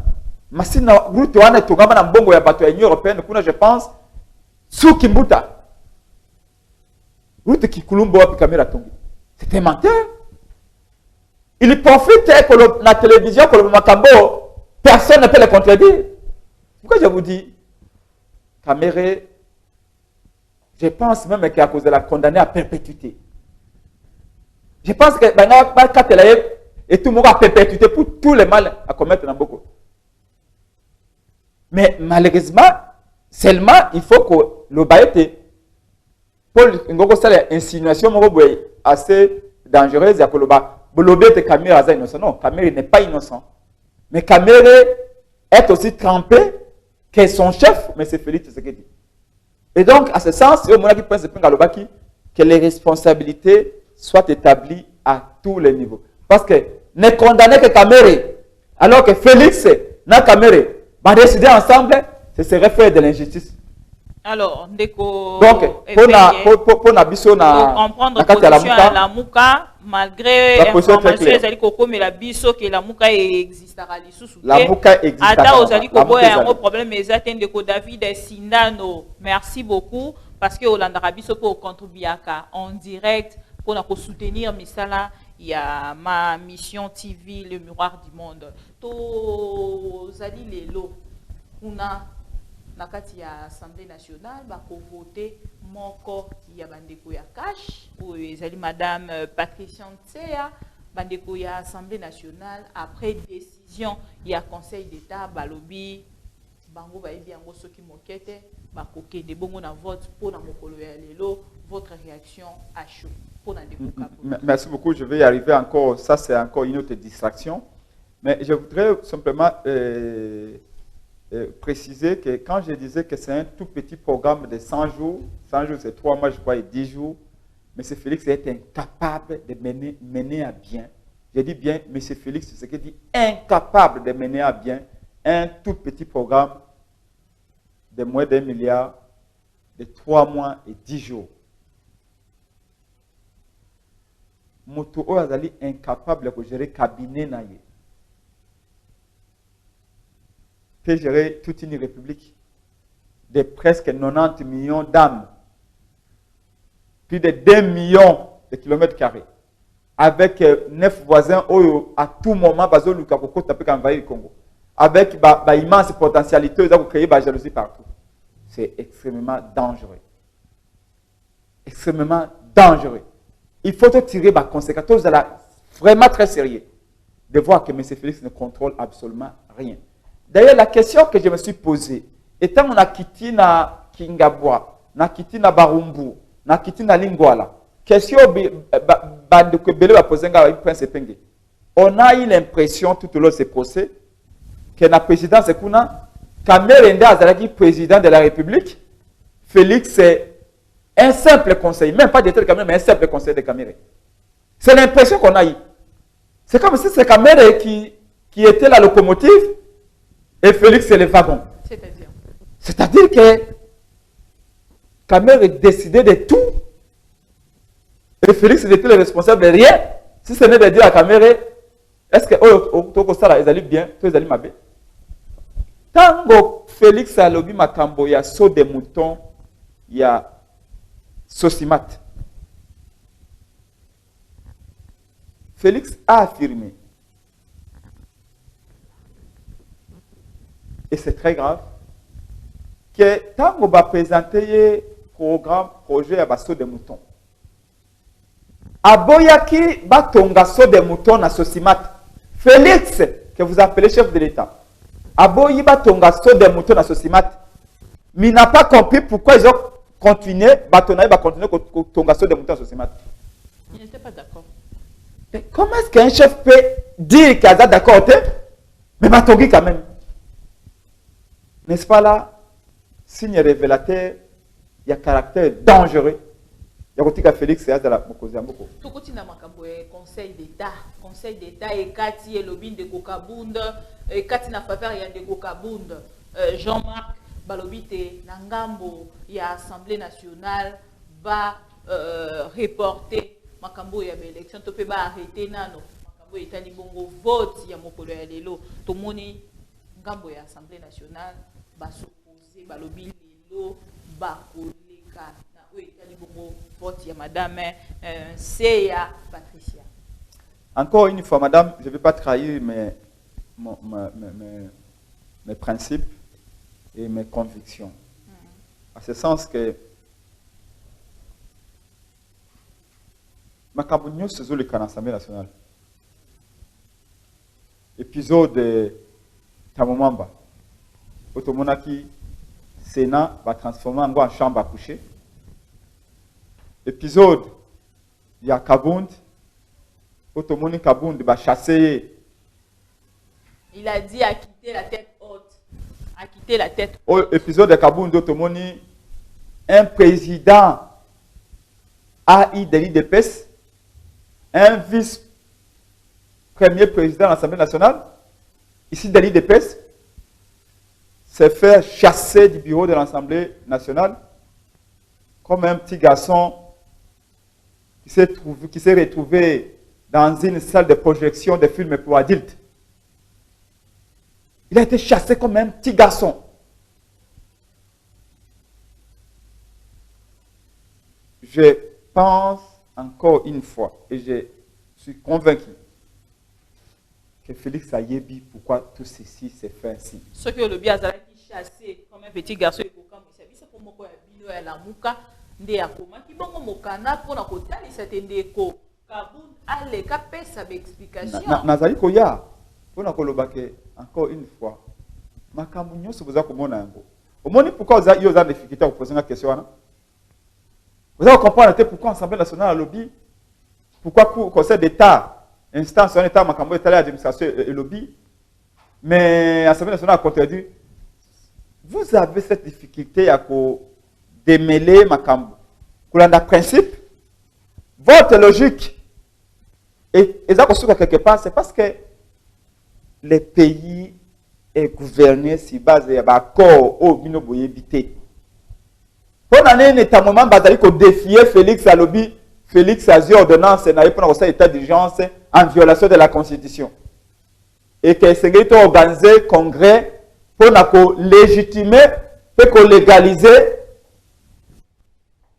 Masina route wana tongama na mbongo ya bato ya Union européenne, kuna je pense sous Kimbuta. Route Kulumba wapi caméra tongi. C'est un menteur. Il profite que la télévision, que le Makambo, personne ne peut le contredire. Pourquoi je vous dis, Kamere, je pense même qu'à cause de la condamnée à perpétuité. Je pense que et tout le monde a perpétuité pour tous les mal à commettre dans beaucoup. Mais malheureusement, seulement il faut que le baïté, pour une insinuation assez dangereuse, il y a que Kamere est innocent. Non, Kamere n'est pas innocent. Mais Kamere est aussi trempé que son chef, M. Félix Tshisekedi. Et donc, à ce sens, il y a que les responsabilités soient établies à tous les niveaux. Parce que ne condamner que Kamere, alors que Félix et Kamere vont décider ensemble, ce serait faire de l'injustice. Alors, Ndeko, donc, pour comprendre la position à la Mouka, malgré l'information, mais la biso que la Mouka existera. La Mouka existera. Ata ozali ko ya un problème mais atteindre Ndeko David Sindano. Merci beaucoup parce que Olanda biso pour contribuer en direct pour nous soutenir misala. Il y a ma mission TV le miroir du monde. To zali lelo kuna nakati ya Assemblée nationale bako voter moko ya bandeko ya cash ou ezali madame Patricia Ntsea bandeko ya Assemblée nationale après décision ya Conseil d'État balobi bango ba ebi yango soki mokete bako kende bongo na vote pour na mokolo ya lelo. Votre réaction à chaud pour na ndeko Kapo. Merci beaucoup, je vais y arriver encore, ça c'est encore une autre distraction, mais je voudrais simplement préciser que quand je disais que c'est un tout petit programme de 100 jours c'est 3 mois je crois et 10 jours, M. Félix est incapable de mener à bien, je dis bien M. Félix, c'est ce qu'il dit, incapable de mener à bien un tout petit programme de moins d'1 milliard de 3 mois et 10 jours. Moto Oazali incapable de gérer cabinet naïe. Peut gérer toute une république de presque 90 millions d'âmes, plus de 2 millions de kilomètres carrés, avec 9 voisins à tout moment, envahir le Congo, avec une immense potentialité, ils ont créé la jalousie partout. C'est extrêmement dangereux. Extrêmement dangereux. Il faut tirer les conséquences. C'est vraiment très sérieux de voir que M. Félix ne contrôle absolument rien. D'ailleurs, la question que je me suis posée, étant on a quitté na Kingabwa, na quitté na Barumbu, na quitté na Lingwala, question que Bele va poser à Prince Penge. On a eu l'impression tout au long de ce procès que la présidence c'est Kuna, Kamere Azalaki président de la République, Félix c'est un simple conseil, même pas d'être Kamere, mais un simple conseil de Kamere. C'est l'impression qu'on a eu. C'est comme si c'est Kamere qui était la locomotive. Et Félix, c'est le wagon. C'est-à-dire que Kamere décidait de tout. Et Félix n'était le responsable de rien. Si ce n'est de dire à Caméra, est-ce que ils allaient bien, ils allaient mal. Tango Félix a lobby makambo, il y a saut des moutons, il y a Sosimat. Félix a affirmé, et c'est très grave, que Tango va présenter programme, projet à saut des moutons. Aboyaki batonga saut des moutons à Sosimat. Félix, que vous appelez chef de l'État, Aboyi batonga saut des moutons à Sosimat. Mais il n'a pas compris pourquoi ils ont continué, continuer tonga saut des moutons à Sosimat. Il n'était pas d'accord. Comment est-ce qu'un chef peut dire qu'il est d'accord, mais batongi quand même? N'est-ce pas là, signe révélateur, il y a caractère dangereux. Il y a côté Félix et Azala Mokozamboko. Tout côté na makambo conseil d'État et Kati et lobby de Kokabunda et Kati na faveur ya de Kokabunda Jean-Marc balobité na ngambo ya Assemblée nationale va reporter makambo ya élection to pe ba arrêter nano makambo etali bongo vote ya mokolo ya lelo to moni ngambo ya Assemblée nationale ba s'opposer balobi lelo ba koleka. Madame Seya Patricia. Encore une fois, madame, je ne vais pas trahir mes principes et mes convictions. À ce sens que Makabunyo se joue le cas l'Assemblée nationale. Épisode de Tamomamba. Otomonaki, Sénat va transformer en chambre à coucher. Épisode, il y a Kabound. Otomoni Kabound va chasser. Il a dit à quitter la tête haute. À quitter la tête haute. Épisode de Kabound, Otomoni, un président a eu de l'IDPS, un vice-premier président de l'Assemblée nationale, ici de l'IDPS, s'est fait chasser du bureau de l'Assemblée nationale comme un petit garçon qui s'est retrouvé dans une salle de projection de films pour adultes. Il a été chassé comme un petit garçon. Je pense encore une fois, et je suis convaincu, que Félix Ayebi, pourquoi tout ceci s'est fait ainsi. Ce que le biazala qui chassé comme un petit garçon, c'est pour moi que la mouka. Nazali koya pona kolobake encore une fois makambo nyonso boza komona yango omoni pourquoi vous avez des difficultés à poser une question. Vous allez comprendre pourquoi l'Assemblée nationale a lobby, pourquoi le Conseil d'État, instance en État, makambo État, l'administration et lobby, mais l'Assemblée nationale a contredit. Vous avez cette difficulté à démêler makambo. Kulanda principe, votre logique, et ça quelque part, c'est parce que le pays est gouverné sur base d'accord au binoboye évité. Pour l'année, notamment, il faut défier Félix Alobi, Félix a eu ordonnance pour un état d'urgence en violation de la Constitution. Et que c'est organisé un congrès pour légitimer, pour légaliser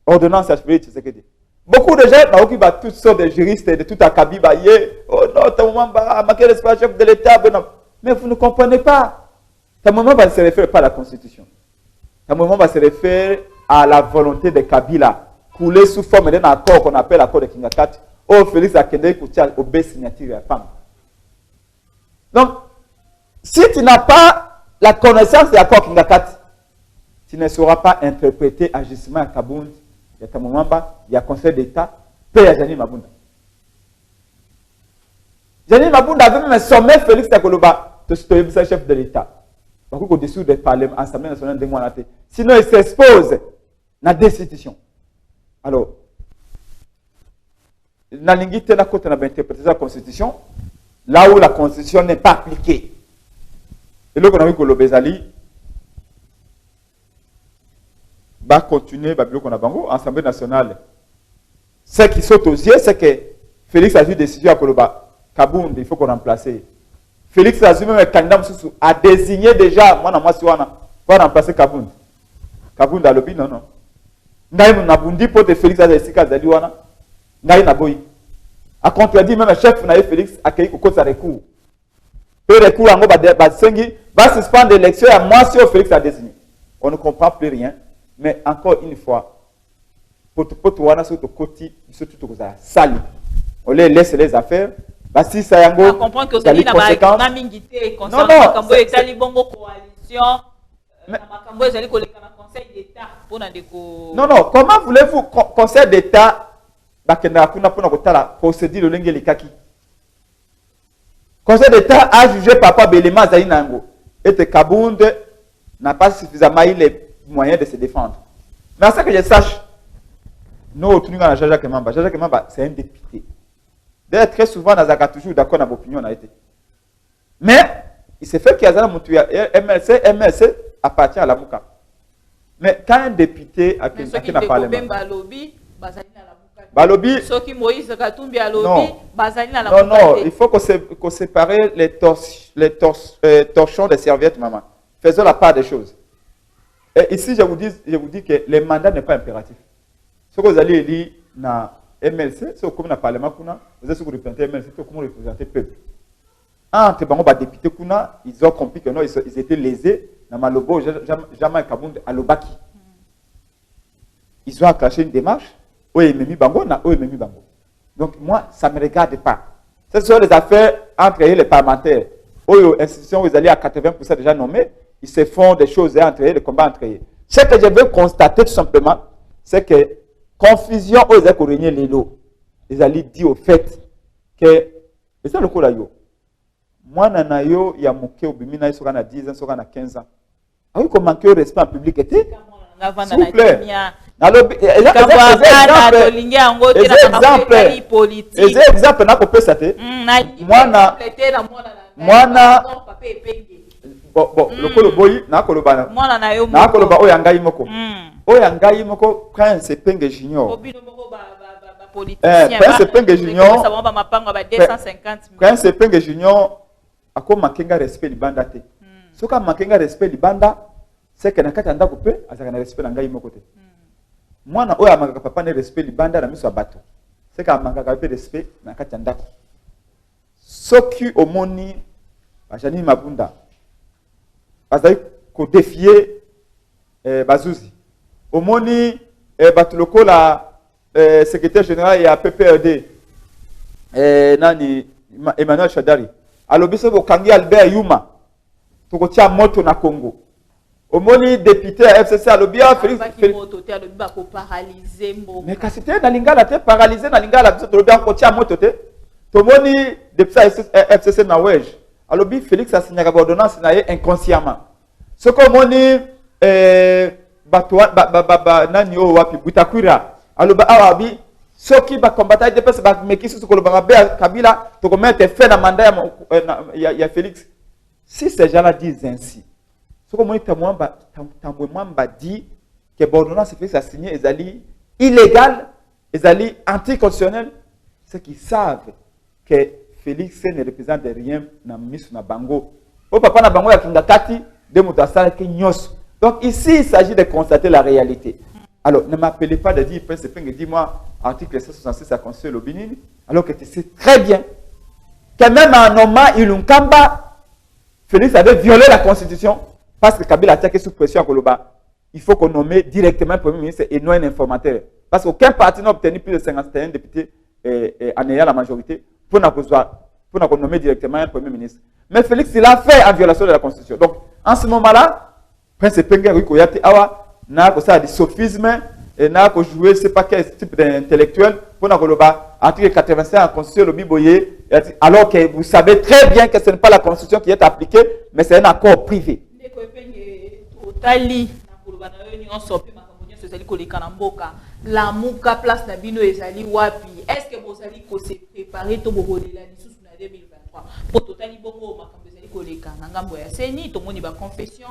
ordonnance à Tshisekedi. Beaucoup de gens qui ont toutes sortes de juristes de tout acabit, oh non, ta maman va manquer l'espace chef de l'État. Mais vous ne comprenez pas. Ta maman ne se réfère pas à la Constitution. Ta maman va se référer à la volonté de Kabila, coulée sous forme d'un accord qu'on appelle l'accord de Kingakat. Oh, Félix Akende Koutia au B signature à femme. Donc, si tu n'as pas la connaissance de l'accord Kingakat, tu ne sauras pas interpréter agissement à Kabound. Il y a Tamomamba, il y a Conseil d'État, puis il y a Janine Mabunda. Janine Mabunda avait même sommet Félix Takoloba, chef de l'État. Au-dessous des parlements, l'Assemblée nationale de Mouanate. Sinon, il s'expose dans des institutions. Alors, dans l'ingité, la côte, on a interprété la Constitution, là où la Constitution n'est pas appliquée. Et là, on a vu que l'Obézali va continuer, l'Assemblée nationale Ce qui saute aux yeux, c'est que Félix a eu décision à Koloba. Kabound, il faut qu'on remplace. Félix a même un candidat a désigné déjà, moi, pour remplacer Kabound. Kabound a lobby, non. Ngaï Nabundi pour te Félix a décidé qu'à Zaliwana. Ngaï Naboyi. A contredit même le chef n'a Félix a accueilli au sa recours. Peu recours en gros, va suspendre l'élection et à moi si Félix a désigné. On ne comprend plus rien. Mais encore une fois, pour toi, sur ton côté, surtout tout ça, sali. On les laisse les affaires. Bah si ça y a on comprend que c'est la coalition. Non, comment voulez-vous conseil d'État procédure le Conseil d'État a jugé Papa Belema Zainango et que Kabound n'a pas suffisamment eu les moyens de se défendre. Mais à ce que je sache, nous, Jaja Kemamba, c'est un député. D'ailleurs, très souvent, nous avons toujours d'accord avec l'opinion. Mais, il s'est fait qu'il y a un MLC appartient à la Mouka. Mais quand un député a qui n'a pas le Balobi, non, il faut qu'on sépare les torchons des serviettes, maman. Faisons la part des choses. Et ici, je vous dis que le mandat n'est pas impératif. Ce que vous allez lire dans MLC, c'est comme dans le Parlement, vous êtes représenter MLC, c'est comme représenter le peuple. Entre les députés, ils ont compris que non, ils étaient lésés dans Malobo, Jamais Kabound, à Lobaki. Ils ont accroché une démarche. Donc, moi, ça ne me regarde pas. Ce sont les affaires entre les parlementaires. Aux institutions, vous allez à 80% déjà nommés. Ils se font des choses entre eux, des combats entre eux. Ce que je veux constater tout simplement, c'est que confusion aux économiens les lots. Ils allaient dire au fait que, et c'est le coup là, moi, nanayo, il y a moqué au bimina, il sera à 10 ans, il sera à 15 ans. Ah oui, comment que le respect en public était? S'il vous plaît. Exemple, na kopé ça te. Mwana bon, le kolo boyi na kolobana. Na koloba oyangai moko. Oyangai moko Prince Penge Junior. Prince Penge Junior. Prince Penge Junior akoma makenga respect libanda te. Soka makenga respect libanda c'est que na kati anda kopé azaka na respect na ngai moko te. Mwana oya mangaka papa ne respect libanda na miso ya bato. C'est que mangaka pe respect na kati ndako. Soki omoni bajani mabunda. Bazali ko défier bazuzi. Omoni batuloko la secrétaire général ya PPRD nani Emmanuel Shadari. Alobiso bokangi Albert Yuma. Tokotia moto na Congo. Omoni député à FCC Alobia Félix mais kasité na lingala te paralysé na lingala biso tolobia ko tia moto te tomoni député à FCC na wej alobi Félix a signé ordonnance na ye inconsciemment ce que omoni nani o wapi Butakwira aloba awabi soki ba combattant de pesa ba mekisi ko loba be Kabila to mettre fin na mandat ya Félix si ces gens là disent ainsi. Ce que moi, Tambouemamba dit que l'ordonnance Félix a signé, ils allaient illégal, ils allaient anticonstitutionnel, c'est qu'ils savent que Félix ne représente rien dans le Bango. Au papa na Bango, il y a Kingakati, de Moutassar, Kinyos. Donc ici, il s'agit de constater la réalité. Alors, ne m'appelez pas de dire, Prince Penge, dis-moi, article 166 à Conseil au Bénin, alors que tu sais très bien que même en nommant Ilunkamba, Félix avait violé la Constitution. Parce que Kabila a attaqué sous pression à Koloba, il faut qu'on nomme directement le Premier ministre et non un informateur. Parce qu'aucun parti n'a obtenu plus de 51 députés en ayant la majorité pour qu'on nomme directement un Premier ministre. Mais Félix, il a fait en violation de la Constitution. Donc, en ce moment-là, Prince Penge Rikoyate Awa n'a pas de sophisme et n'a pas joué ce pas quel type d'intellectuel pour Koloba. Article 85 en Constitution, le Biboye, alors que vous savez très bien que ce n'est pas la Constitution qui est appliquée, mais c'est un accord privé. La Mouka place na bino ezali wapi? Est-ce que vous allez se préparer to bobolela lisusu na 2023 pour totali bongo makambo ezali koleka na ngambo ya seni to moni ba confession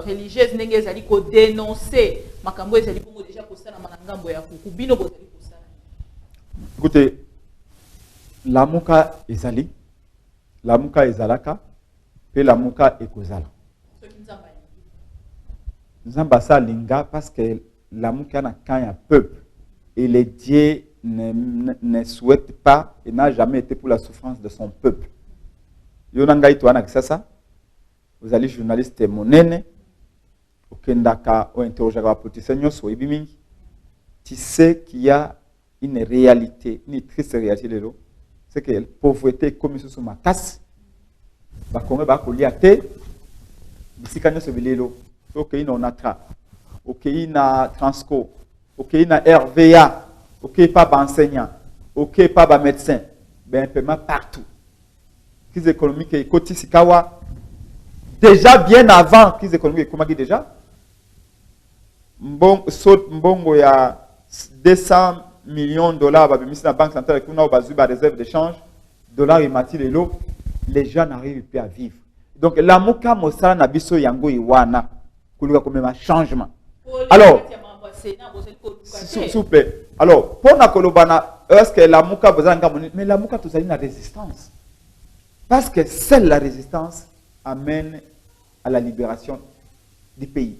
religieuse ndenge ezali ko dénoncer makambo ezali bongo déjà ko sala na ngambo ya kuku bino bozali ko sala Écoutez, lamuka ezali, lamuka ezalaka, puis lamuka ekozala. Nzamba sa linga parce que lamuka na quand un peuple et les dieux ne souhaitent pas et n'a jamais été pour la souffrance de son peuple. Yonangai toana ça. Vous allez journaliste monene, okendaka ou interroger la politicien nyonso ibimingi. Tu sais qu'il y a une réalité, une triste réalité de l'eau. C'est que la pauvreté comme sur ma casse. Ba konge ba kolia te. Bisikanya se bilelo. OK, il y a Tra. OK, il y a Transco. OK, il y a RVA. OK, pas d'enseignant. OK, pas de médecin. Ben paiement partout. Crise économique et Koti Sikawa. Déjà bien avant crise économique, comment dit déjà? Mbongo ya 200 millions de dollars, bah, mis la banque centrale, qu'on a bazuba réserve d'échange, dollars et matières les gens n'arrivent plus à vivre. Donc la muka mosala na biso yango iwana, kuluka comme un changement. Alors, s'il vous plaît. Alors, pour na kolobana, est-ce que la muka besoin mais la muka tous la résistance. Parce que seule la résistance amène à la libération du pays.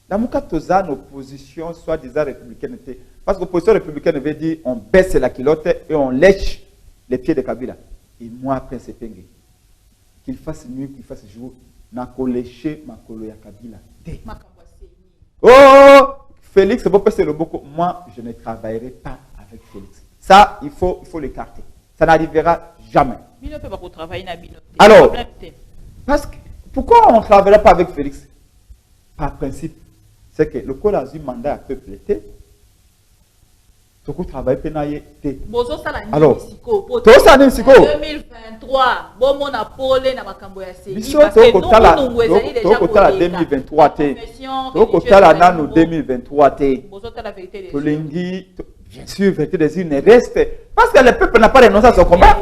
La Moukatoza, nos positions, soi-disant républicaines, parce que l'opposition républicaine veut dire on baisse la culotte et on lèche les pieds de Kabila. Et moi, après, c'est pingue. Qu'il fasse nuit, qu'il fasse jour, n'a qu'au lécher ma colo ya Kabila. Oh, Félix, c'est beau passer le beaucoup. Moi, je ne travaillerai pas avec Félix. Ça, il faut l'écarter. Ça n'arrivera jamais. Alors, parce que, pourquoi on ne travaillera pas avec Félix? Par principe, c'est que le col a eu mandat à peuple était. Tout le travail pénal. Alors, tout ça n'est pas 2023, bon mon apolé na makambo ya série. Parce que nous, 2023 té. Nous 2023 té. Bien sûr, vérité des urnes reste. Parce que le peuple n'a pas renoncé à son combat.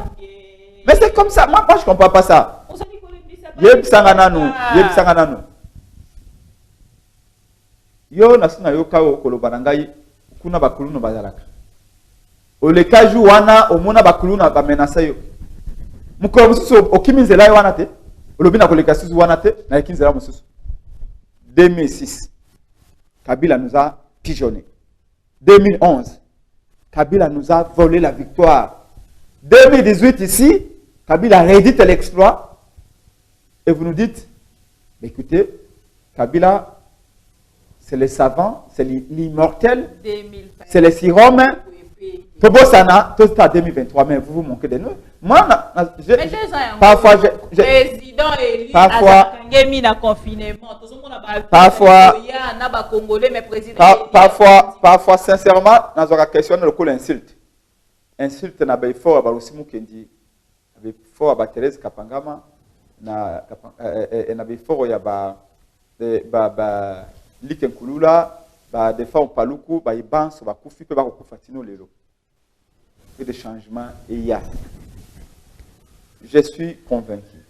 Mais c'est comme ça. Moi, je ne comprends pas ça. Yeb Sangananu. Yo nasuna yo kao kolobanangai kuna bakulu no bazalaka. Ole kaju wana omona bakulu na bamenasa yo. Mukolo mususu okiminzela yo wana te. Olobina koleka susu wana te na ekinzela mususu. 2006 Kabila nous a pigeonné. 2011 Kabila nous a volé la victoire. 2018 ici Kabila réédite l'exploit. Et vous nous dites, écoutez, Kabila, c'est les savants, c'est l'immortel, c'est les siromes. Tobo Sana, tout ça 2023, mais vous manquez de nous. Moi, parfois, parfois, sincèrement, dans une question, le coup l'insulte. Insulte n'a pas fort à Balusimu Kendi, fort à Thérèse Kapangama. Na before ya ba likenkulula ba defa paluku ba ibanso ba kufi pe ba kofatino lelo. Et des changements il y a. Je suis convaincu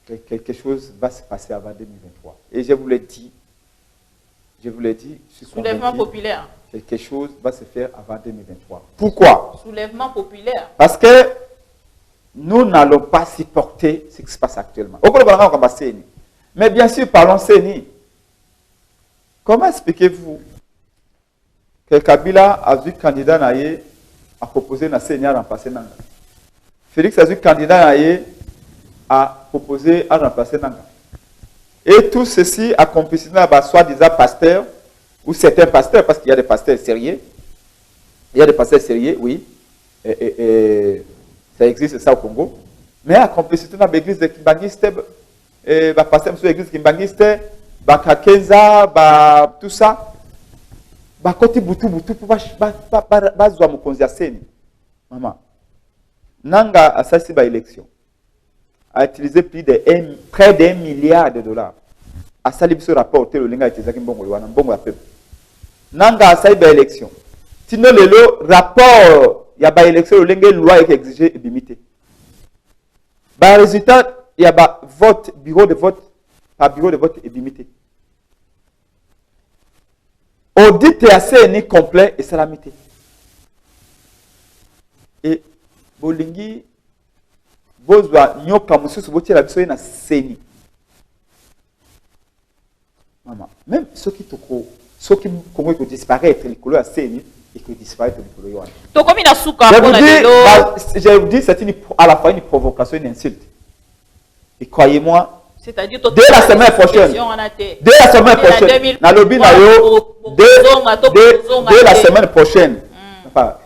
que quelque chose va se passer avant 2023 et je vous l'ai dit, je suis soulèvement populaire. Quelque chose va se faire avant 2023. Pourquoi? Soulèvement populaire. Parce que nous n'allons pas supporter ce qui se passe actuellement. Mais bien sûr, parlons CENI. Comment expliquez-vous que Kabila a vu candidat naïe à proposer na CENI à remplacer Nanga? Félix a vu candidat naïe à proposer à remplacer Nanga. Et tout ceci a complicité à soi-disant pasteur ou certains pasteurs, parce qu'il y a des pasteurs sérieux. Il y a des pasteurs sérieux, oui. Ça existe ça au Congo. Mais à complicité dans l'église de Kimbangiste, pasteur sur l'église Kimbangiste, Kakenza, tout ça, côté Boutou, pour bazwa mukonzi aseni. Maman, Nanga a sasi ba élection. A utilisé près d'1 milliard de dollars. A sali biso rapport le linga itezaki mbongo wana mbongo ya peuple. Nanga a sali ba élection. Tino lelo rapport il y a des élections, il y a une loi qui exige et limité. Par résultat, il y a vote, bureau de vote, par bureau de vote est limité. Audit est assez complet et salamité. Et bolingi bozwa nyoka mususu botiela biso na seni. Maman, même ceux qui Congo peut disparaître, les couleurs à seni et que disparaître les couleurs. Je vous dis, c'est à la fois une provocation, une insulte. Et croyez-moi, c'est-à-dire dès la semaine prochaine, dès la semaine prochaine, na lobby na yo, dès la semaine prochaine. Toi,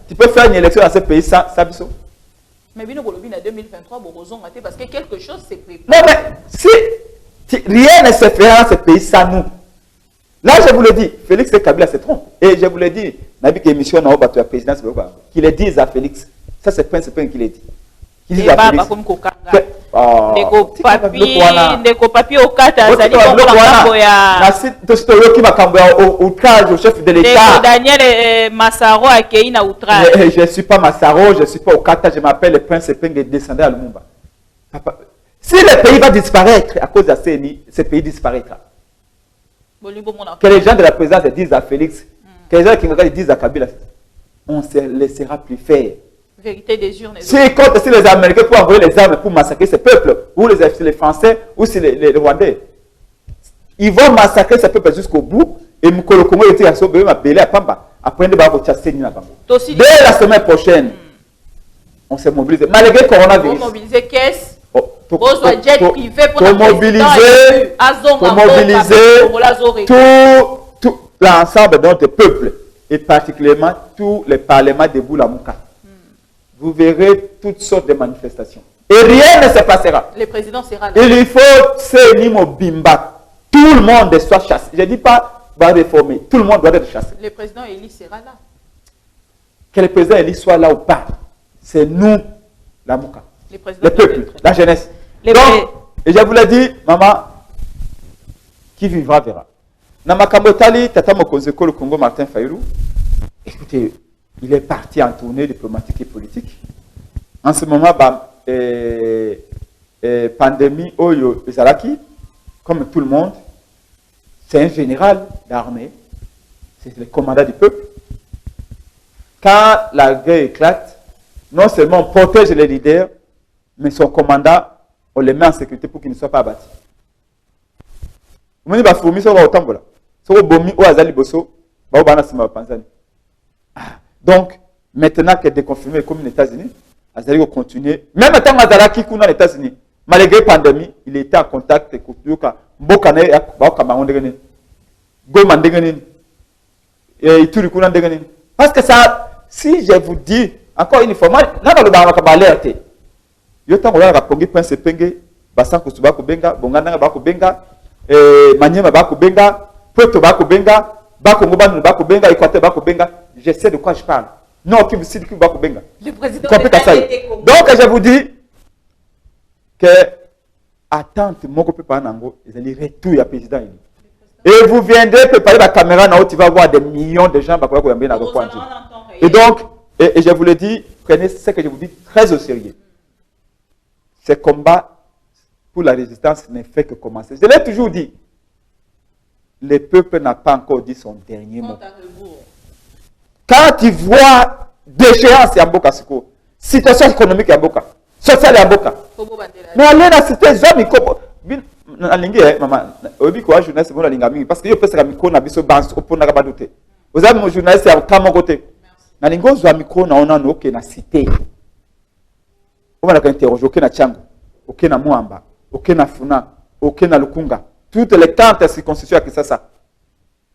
tu peux faire une élection dans ce pays sans biso. Mais bien, en 2023, parce que quelque chose s'est préparé. Non, mais si rien ne se fera dans ce pays sans nous. Là, je vous le dis, Félix Kabila se trompe. Et je vous le dis, Nabi qui émission dans la présidence, qu'il le dise à Félix. Ça, c'est Prince qui le dit. Qu'il dise à Félix. Ndeko papi okata zali kombo ya outrage au chef de l'État. Daniel Massaro akei na outrage. Je ne suis pas Massaro, je ne suis pas Okata, je m'appelle le prince Penge descendant à Lumumba. Si le pays va disparaître à cause de CENI, ce pays disparaîtra. Que les gens de la présidence disent à Félix, que les gens qui disent à Kabila, on ne se laissera plus faire. Vérité des urnes. Si les Américains peuvent envoyer les armes pour massacrer ce peuple, ou les Français, ou si les Rwandais, ils vont massacrer ce peuple jusqu'au bout, et Mukolo Congo était à sauver ma belle à Pamba, après de battre dès la semaine prochaine, on s'est mobilisé. Malgré le coronavirus. On mobiliser caisse. Pour mobiliser tout l'ensemble de notre peuple, et particulièrement tous les parlements de Boulamouka. Vous verrez toutes sortes de manifestations. Et rien ne se passera. Le président sera là. Il faut Senimo Bimba. Tout le monde soit chassé. Je ne dis pas va réformer. Tout le monde doit être chassé. Le président Élie sera là. Que le président Élie soit là ou pas, c'est nous, la Mouka. Le peuple, la jeunesse. Donc, et je vous l'ai dit, maman, qui vivra verra. Namakamotali, Tata Mokonzeko, le Congo, Martin Fayulu. Écoutez, il est parti en tournée diplomatique et politique. En ce moment, pandémie Oyo Zaraki, comme tout le monde, c'est un général d'armée, c'est le commandant du peuple. Quand la guerre éclate, non seulement on protège les leaders, mais son commandant, on les met en sécurité pour qu'ils ne soient pas abattus. Donc, maintenant que déconfiné comme les États-Unis, Azali va continuer. Même tant que dans les États-Unis, malgré la pandémie, il était en contact avec parce que ça, si je vous dis, encore une fois, là, dans le bar, on va alerter. Il y a un peu de Prince Penge, Bassan Kusuba Kubenga, Bongana Bakubenga, Maniema Bakubenga, Puerto Bakubenga, Bakongoban Bakubenga, Équateur Bakubenga. Je sais de quoi je parle. Non, qui me dit que Bakubenga. Le président donc, je vous dis que attente, mon copain Panango, ils allaient retourner à président. Et vous viendrez préparer la caméra, là où tu vas voir des millions de gens. Et donc, et je vous le dis, prenez ce que je vous dis très au sérieux. Ce combat pour la résistance n'est fait que commencer. Je l'ai toujours dit. Le peuple n'a pas encore dit son dernier mot. Quand tu vois déchéance à Mboka Siko, situation économique à Mboka, sociale à Mboka, mais allez dans cette zone, maman, obi quoi journaliste bon la lingami parce que yo pesa micro na biso banse opona ka badoute. Vous avez mon journaliste à kama côté. Na lingo zo micro na ona no ke na cité. On va la interroger ok na Tchango, ok na Muamba, ok na Funa, ok na Lukunga. Toutes les 40 circonscriptions à Kisasa.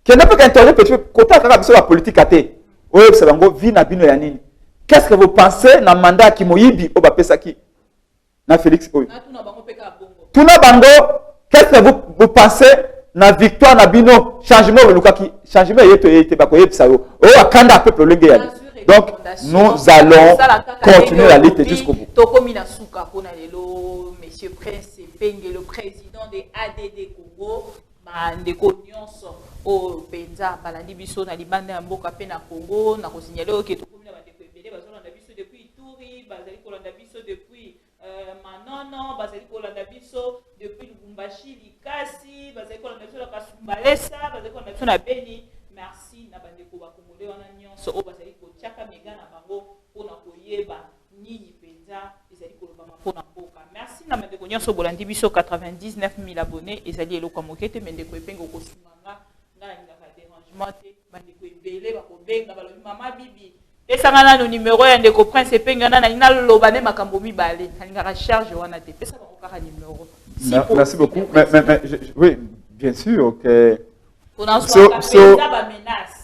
Qui n'a pas qu'interroger petit côté ka biso la politique até. Oyo c'est bango vi na bino ya nini. Qu'est-ce que vous pensez na mandat ki moyibi o ba pesa ki na Félix Oyo. Tuna bango, qu'est-ce que vous pensez na victoire na bino changement le Lukaki changement yete bako yebisa yo o akanda peuple lenge yali. Donc nous allons continuer la lutte jusqu'au bout. Tokomina suka pona lelo monsieur Prince Penge le président de ADD Congo bandeko nyonso o penza balandi biso na libanda ya mboka pe na Congo na kosignaler ke tokomina bandeko ebele bazolanda biso depuis Ituri bazali kolanda biso depuis Manono bazali kolanda biso depuis Lubumbashi Likasi bazali kolanda biso na Kasumbalesa bazali kolanda biso na Beni. Merci na bandeko ba Congolais wana nyonso nyonso oyo bazali kotiaka mega na bango mpona koyeba nini mpenza ezali kolobama mpona mboka. Merci na bandeko nyonso bolandi biso 99 000 abonnés ezali eloko ya moke te me ndeko epenga okosunganga nga nalingaka dérangement te bandeko ebele bakobenga balobi mama bibi pesanga nano numéro ya ndeko prince epenga na nalinga loba ne makambo mibale nalingaka charge wana te pesa bango kaka numéro. Merci beaucoup. Oui, bien sûr que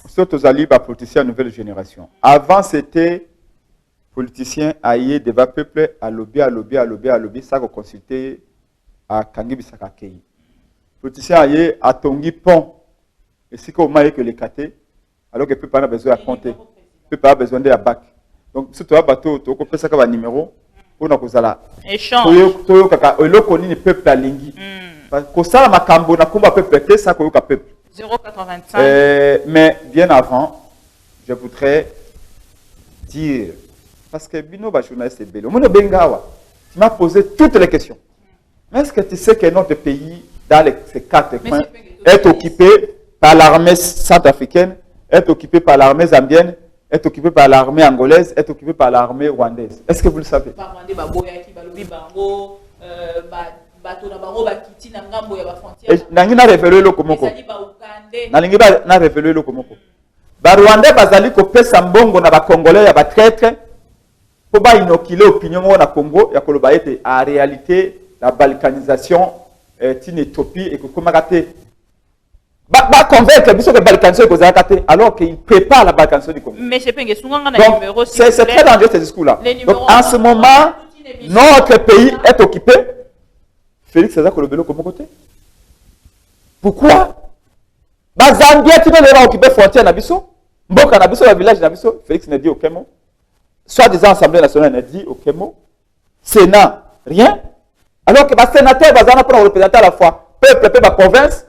surtout à la politicien nouvelle génération. Avant c'était politicien aïe débat peuple à lobby ça qu'on consulter à Kangi Bisakakei. Politicien aïe à Tongi pont et si qu'on m'a que les catés alors que peut pas besoin de compter peut pas besoin de la bac. Donc surtout à bateau tu peux ça comme numéro pour nous là. Échange. Toyo kaka elo koni peuple à lingi. Parce que ça makambo na kumba peuple te ça koyo ka peuple. 0,85. Mais bien avant, je voudrais dire, parce que Bino ba journaliste est belle. Au Bengawa, tu m'as posé toutes les questions. Mais est-ce que tu sais que notre pays, dans ces 4 coins, est occupé par l'armée centrafricaine, est occupé par l'armée zambienne, est occupé par l'armée angolaise, est occupé par l'armée rwandaise? Est-ce que vous le savez? Nangina révélé le komoko. Na révélé le komoko. Ba Rwandais bazali ko pesa mbongo na ba Congolais ya ba traître pour ba inoculer opinion na Congo ya koloba ete en réalité la balkanisation est une utopie et que comment rater ba convaincre biso que balkanisation ko za rater alors qu'il prépare la balkanisation du Congo. Mais c'est pas que sunganga na numéro c'est très dangereux ce discours là. Donc en ce moment notre pays est occupé. Félix César Kolobelo comme côté. Pourquoi? Bah Zambia tu vas occuper frontière na biso. Mboka na biso, le village na biso. Félix n'a dit aucun mot. Soit disant Assemblée nationale n'a dit aucun mot. Sénat, rien. Alors que bah sénateur bazana pour représenter à la fois peuple et province.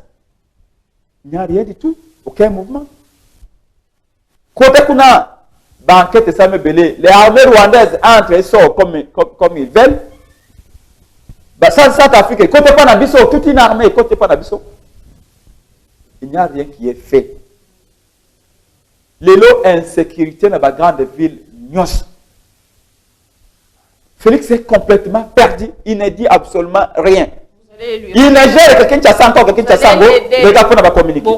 Il n'y a rien du tout. Aucun mouvement. Côté kuna banquette ça me belé. Les armées rwandaises entrent et sortent comme ils veulent. Centrafrique, côté pas Nabiso, toute une armée, côté pas Nabiso. Il n'y a rien qui est fait. Les lots insécurité dans la grande ville, Nyos. Félix est complètement perdu. Il ne dit absolument rien. Il ne gère quelqu'un qui a 100 ans, quelqu'un qui a 100 ans. Les gars, pour ne pas communiquer.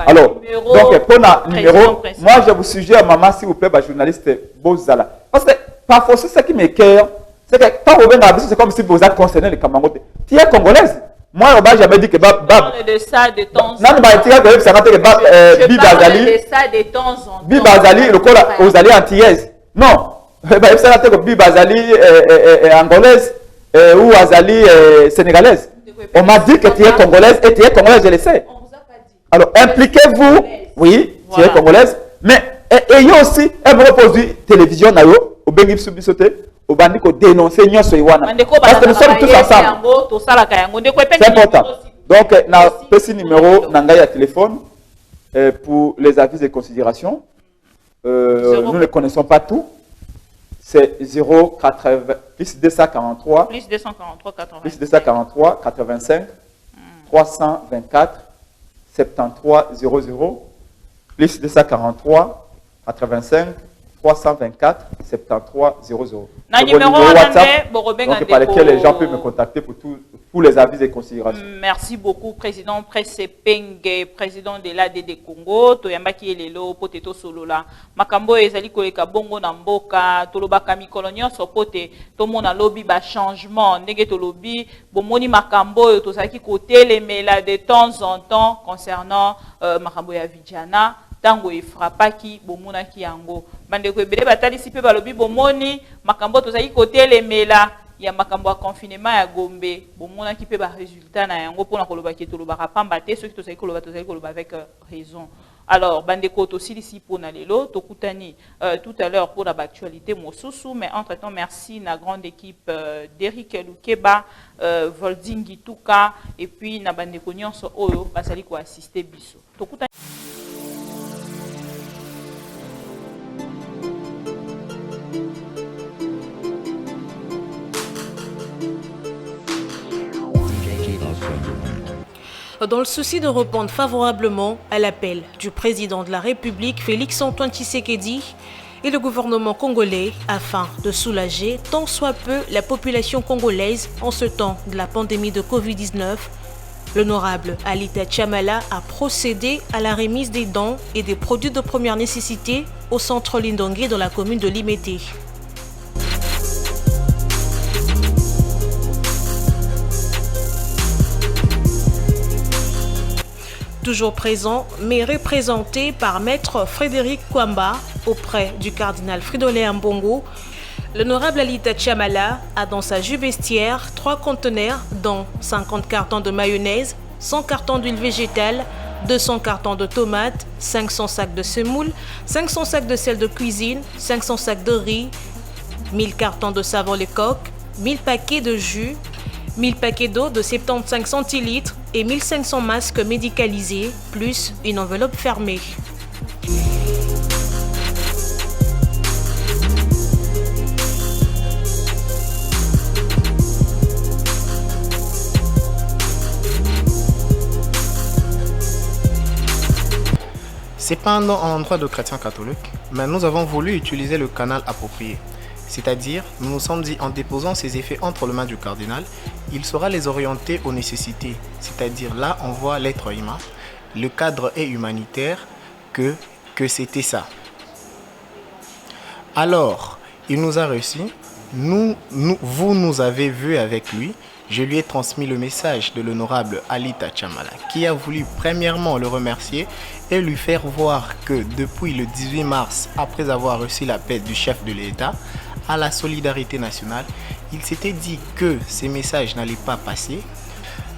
Alors, donc, pour le numéro, moi, je vous suggère, maman, s'il vous plaît, journaliste Bozala. Parce que parfois, c'est ce qui m'écoeure. C'est que quand vous venez à c'est comme si vous êtes concerné les Camerounais. Tu es congolaise. Moi, on m'a jamais dit que je parle de ça de temps en temps. Non, mais tu as que ça que je parle de ça de temps en temps. Bibazali, le col aux alliés antillaises. Non. Ça que Bibazali angolaise ou Azali sénégalaise. On m'a dit que tu es congolaise et tu es congolaise, je le sais. On vous a pas dit. Alors, impliquez-vous. Oui, tu es congolaise. Mais ayez aussi un repository télévision au Bengi Subisote. Au bandit ko dénoncer nyonso iwana parce que nous sommes tous ensemble. C'est important. Donc na petit numéro nanga ya téléphone pour les avis et considérations. Nous ne connaissons pas tout. C'est 080 plus 243 85 324 73 00 plus 243 85 324 73 00. Na numéro WhatsApp donc par lequel les gens peuvent me contacter pour les avis et considérations. Merci beaucoup président Presse Penge, président de l'ADD Congo, toyambaki elelo poteto solola. Makambo ezali koleka bongo na mboka, tolobaka mikolo nyonso pote tomona lobi ba changement, ndenge tolobi bomoni makambo tozalaki kotelemela de temps en temps concernant makambo ya vijana. Tango ifrapaki bomonaki yango bandeko ebele batalisi pe balobi bomoni makambo tozali kotelemela ya makambo ya confinement ya Gombe bomonaki pe ba résultat na yango pona koloba ki tolobaka pamba te soki tozali koloba avec raison. Alors bandeko tosilisi pona lelo tokutani tout à l'heure pour la actualité mosusu mais entre-temps merci na grande équipe d'Eric Lukeba Voldingi Tuka et puis na bandeko nyonso oyo basali ko assister biso tokutani. Dans le souci de répondre favorablement à l'appel du président de la République, Félix-Antoine Tshisekedi, et le gouvernement congolais afin de soulager tant soit peu la population congolaise en ce temps de la pandémie de Covid-19, l'honorable Alita Chamala a procédé à la remise des dons et des produits de première nécessité au centre Lindongué dans la commune de Limete. Toujours présent, mais représenté par Maître Frédéric Kwamba auprès du cardinal Fridolin Ambongo, l'honorable Alita Chamala a dans sa jupe vestiaire 3 conteneurs dont 50 cartons de mayonnaise, 100 cartons d'huile végétale, 200 cartons de tomates, 500 sacs de semoule, 500 sacs de sel de cuisine, 500 sacs de riz, 1000 cartons de savon Lecoq, 1000 paquets de jus, 1000 paquets d'eau de 75 centilitres et 1500 masques médicalisés, plus une enveloppe fermée. C'est pas un endroit de chrétiens catholiques, mais nous avons voulu utiliser le canal approprié. C'est-à-dire, nous nous sommes dit en déposant ces effets entre les mains du cardinal, il saura les orienter aux nécessités. C'est-à-dire, là, on voit l'être humain, le cadre est humanitaire, que c'était ça. Alors, il nous a reçus, vous nous avez vus avec lui. Je lui ai transmis le message de l'honorable Alita Chamala, qui a voulu premièrement le remercier et lui faire voir que depuis le 18 mars, après avoir reçu l'appel du chef de l'État à la solidarité nationale, il s'était dit que ces messages n'allaient pas passer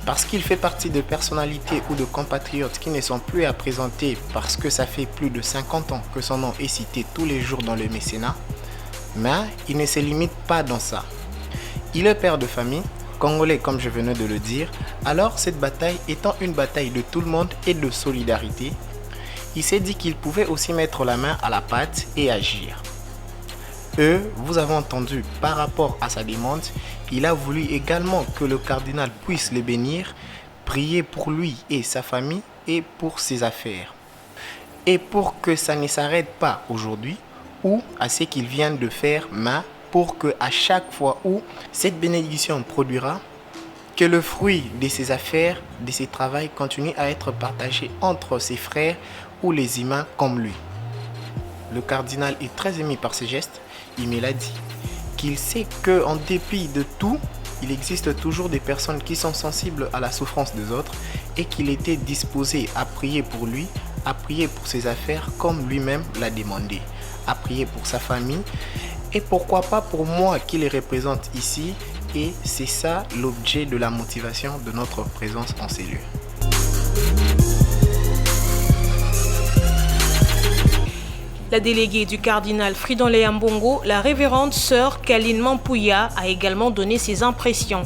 parce qu'il fait partie de personnalités ou de compatriotes qui ne sont plus à présenter parce que ça fait plus de 50 ans que son nom est cité tous les jours dans le mécénat. Mais il ne se limite pas dans ça. Il est père de famille, congolais comme je venais de le dire, alors cette bataille étant une bataille de tout le monde et de solidarité, il s'est dit qu'il pouvait aussi mettre la main à la pâte et agir. Vous avez entendu par rapport à sa demande, il a voulu également que le cardinal puisse le bénir, prier pour lui et sa famille et pour ses affaires. Et pour que ça ne s'arrête pas aujourd'hui ou à ce qu'il vient de faire, mais pour que à chaque fois où cette bénédiction produira, que le fruit de ses affaires, de ses travaux continue à être partagé entre ses frères ou les humains comme lui. Le cardinal est très ému par ces gestes. Il me l'a dit, qu'il sait qu'en dépit de tout, il existe toujours des personnes qui sont sensibles à la souffrance des autres et qu'il était disposé à prier pour lui, à prier pour ses affaires comme lui-même l'a demandé, à prier pour sa famille et pourquoi pas pour moi qui les représente ici. Et c'est ça l'objet de la motivation de notre présence en ces lieux. La déléguée du cardinal Fridolin Ambongo, la révérende sœur Kaline Mampouya, a également donné ses impressions.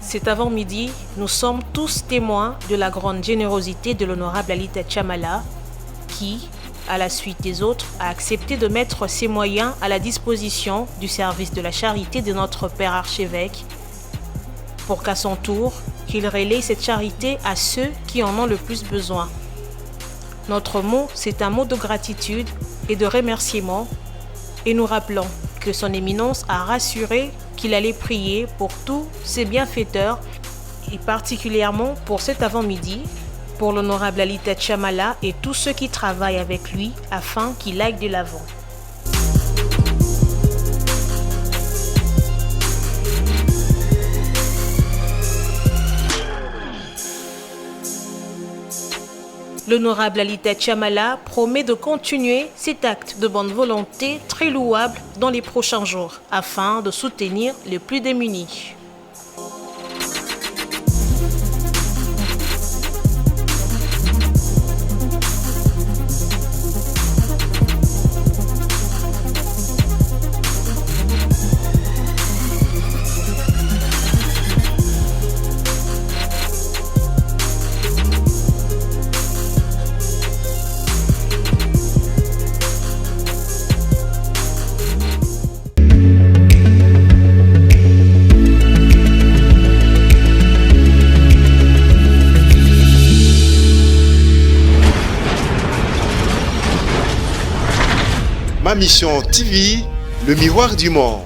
Cet avant-midi, nous sommes tous témoins de la grande générosité de l'honorable Alita Chamala, qui, à la suite des autres, a accepté de mettre ses moyens à la disposition du service de la charité de notre Père archevêque, pour qu'à son tour, qu'il relaie cette charité à ceux qui en ont le plus besoin. Notre mot, c'est un mot de gratitude et de remerciement, et nous rappelons que son éminence a rassuré qu'il allait prier pour tous ses bienfaiteurs, et particulièrement pour cet avant-midi, pour l'honorable Alita Chamala et tous ceux qui travaillent avec lui afin qu'il aille de l'avant. L'honorable Alita Chamala promet de continuer cet acte de bonne volonté très louable dans les prochains jours afin de soutenir les plus démunis. Ma Mission TV, le miroir du monde.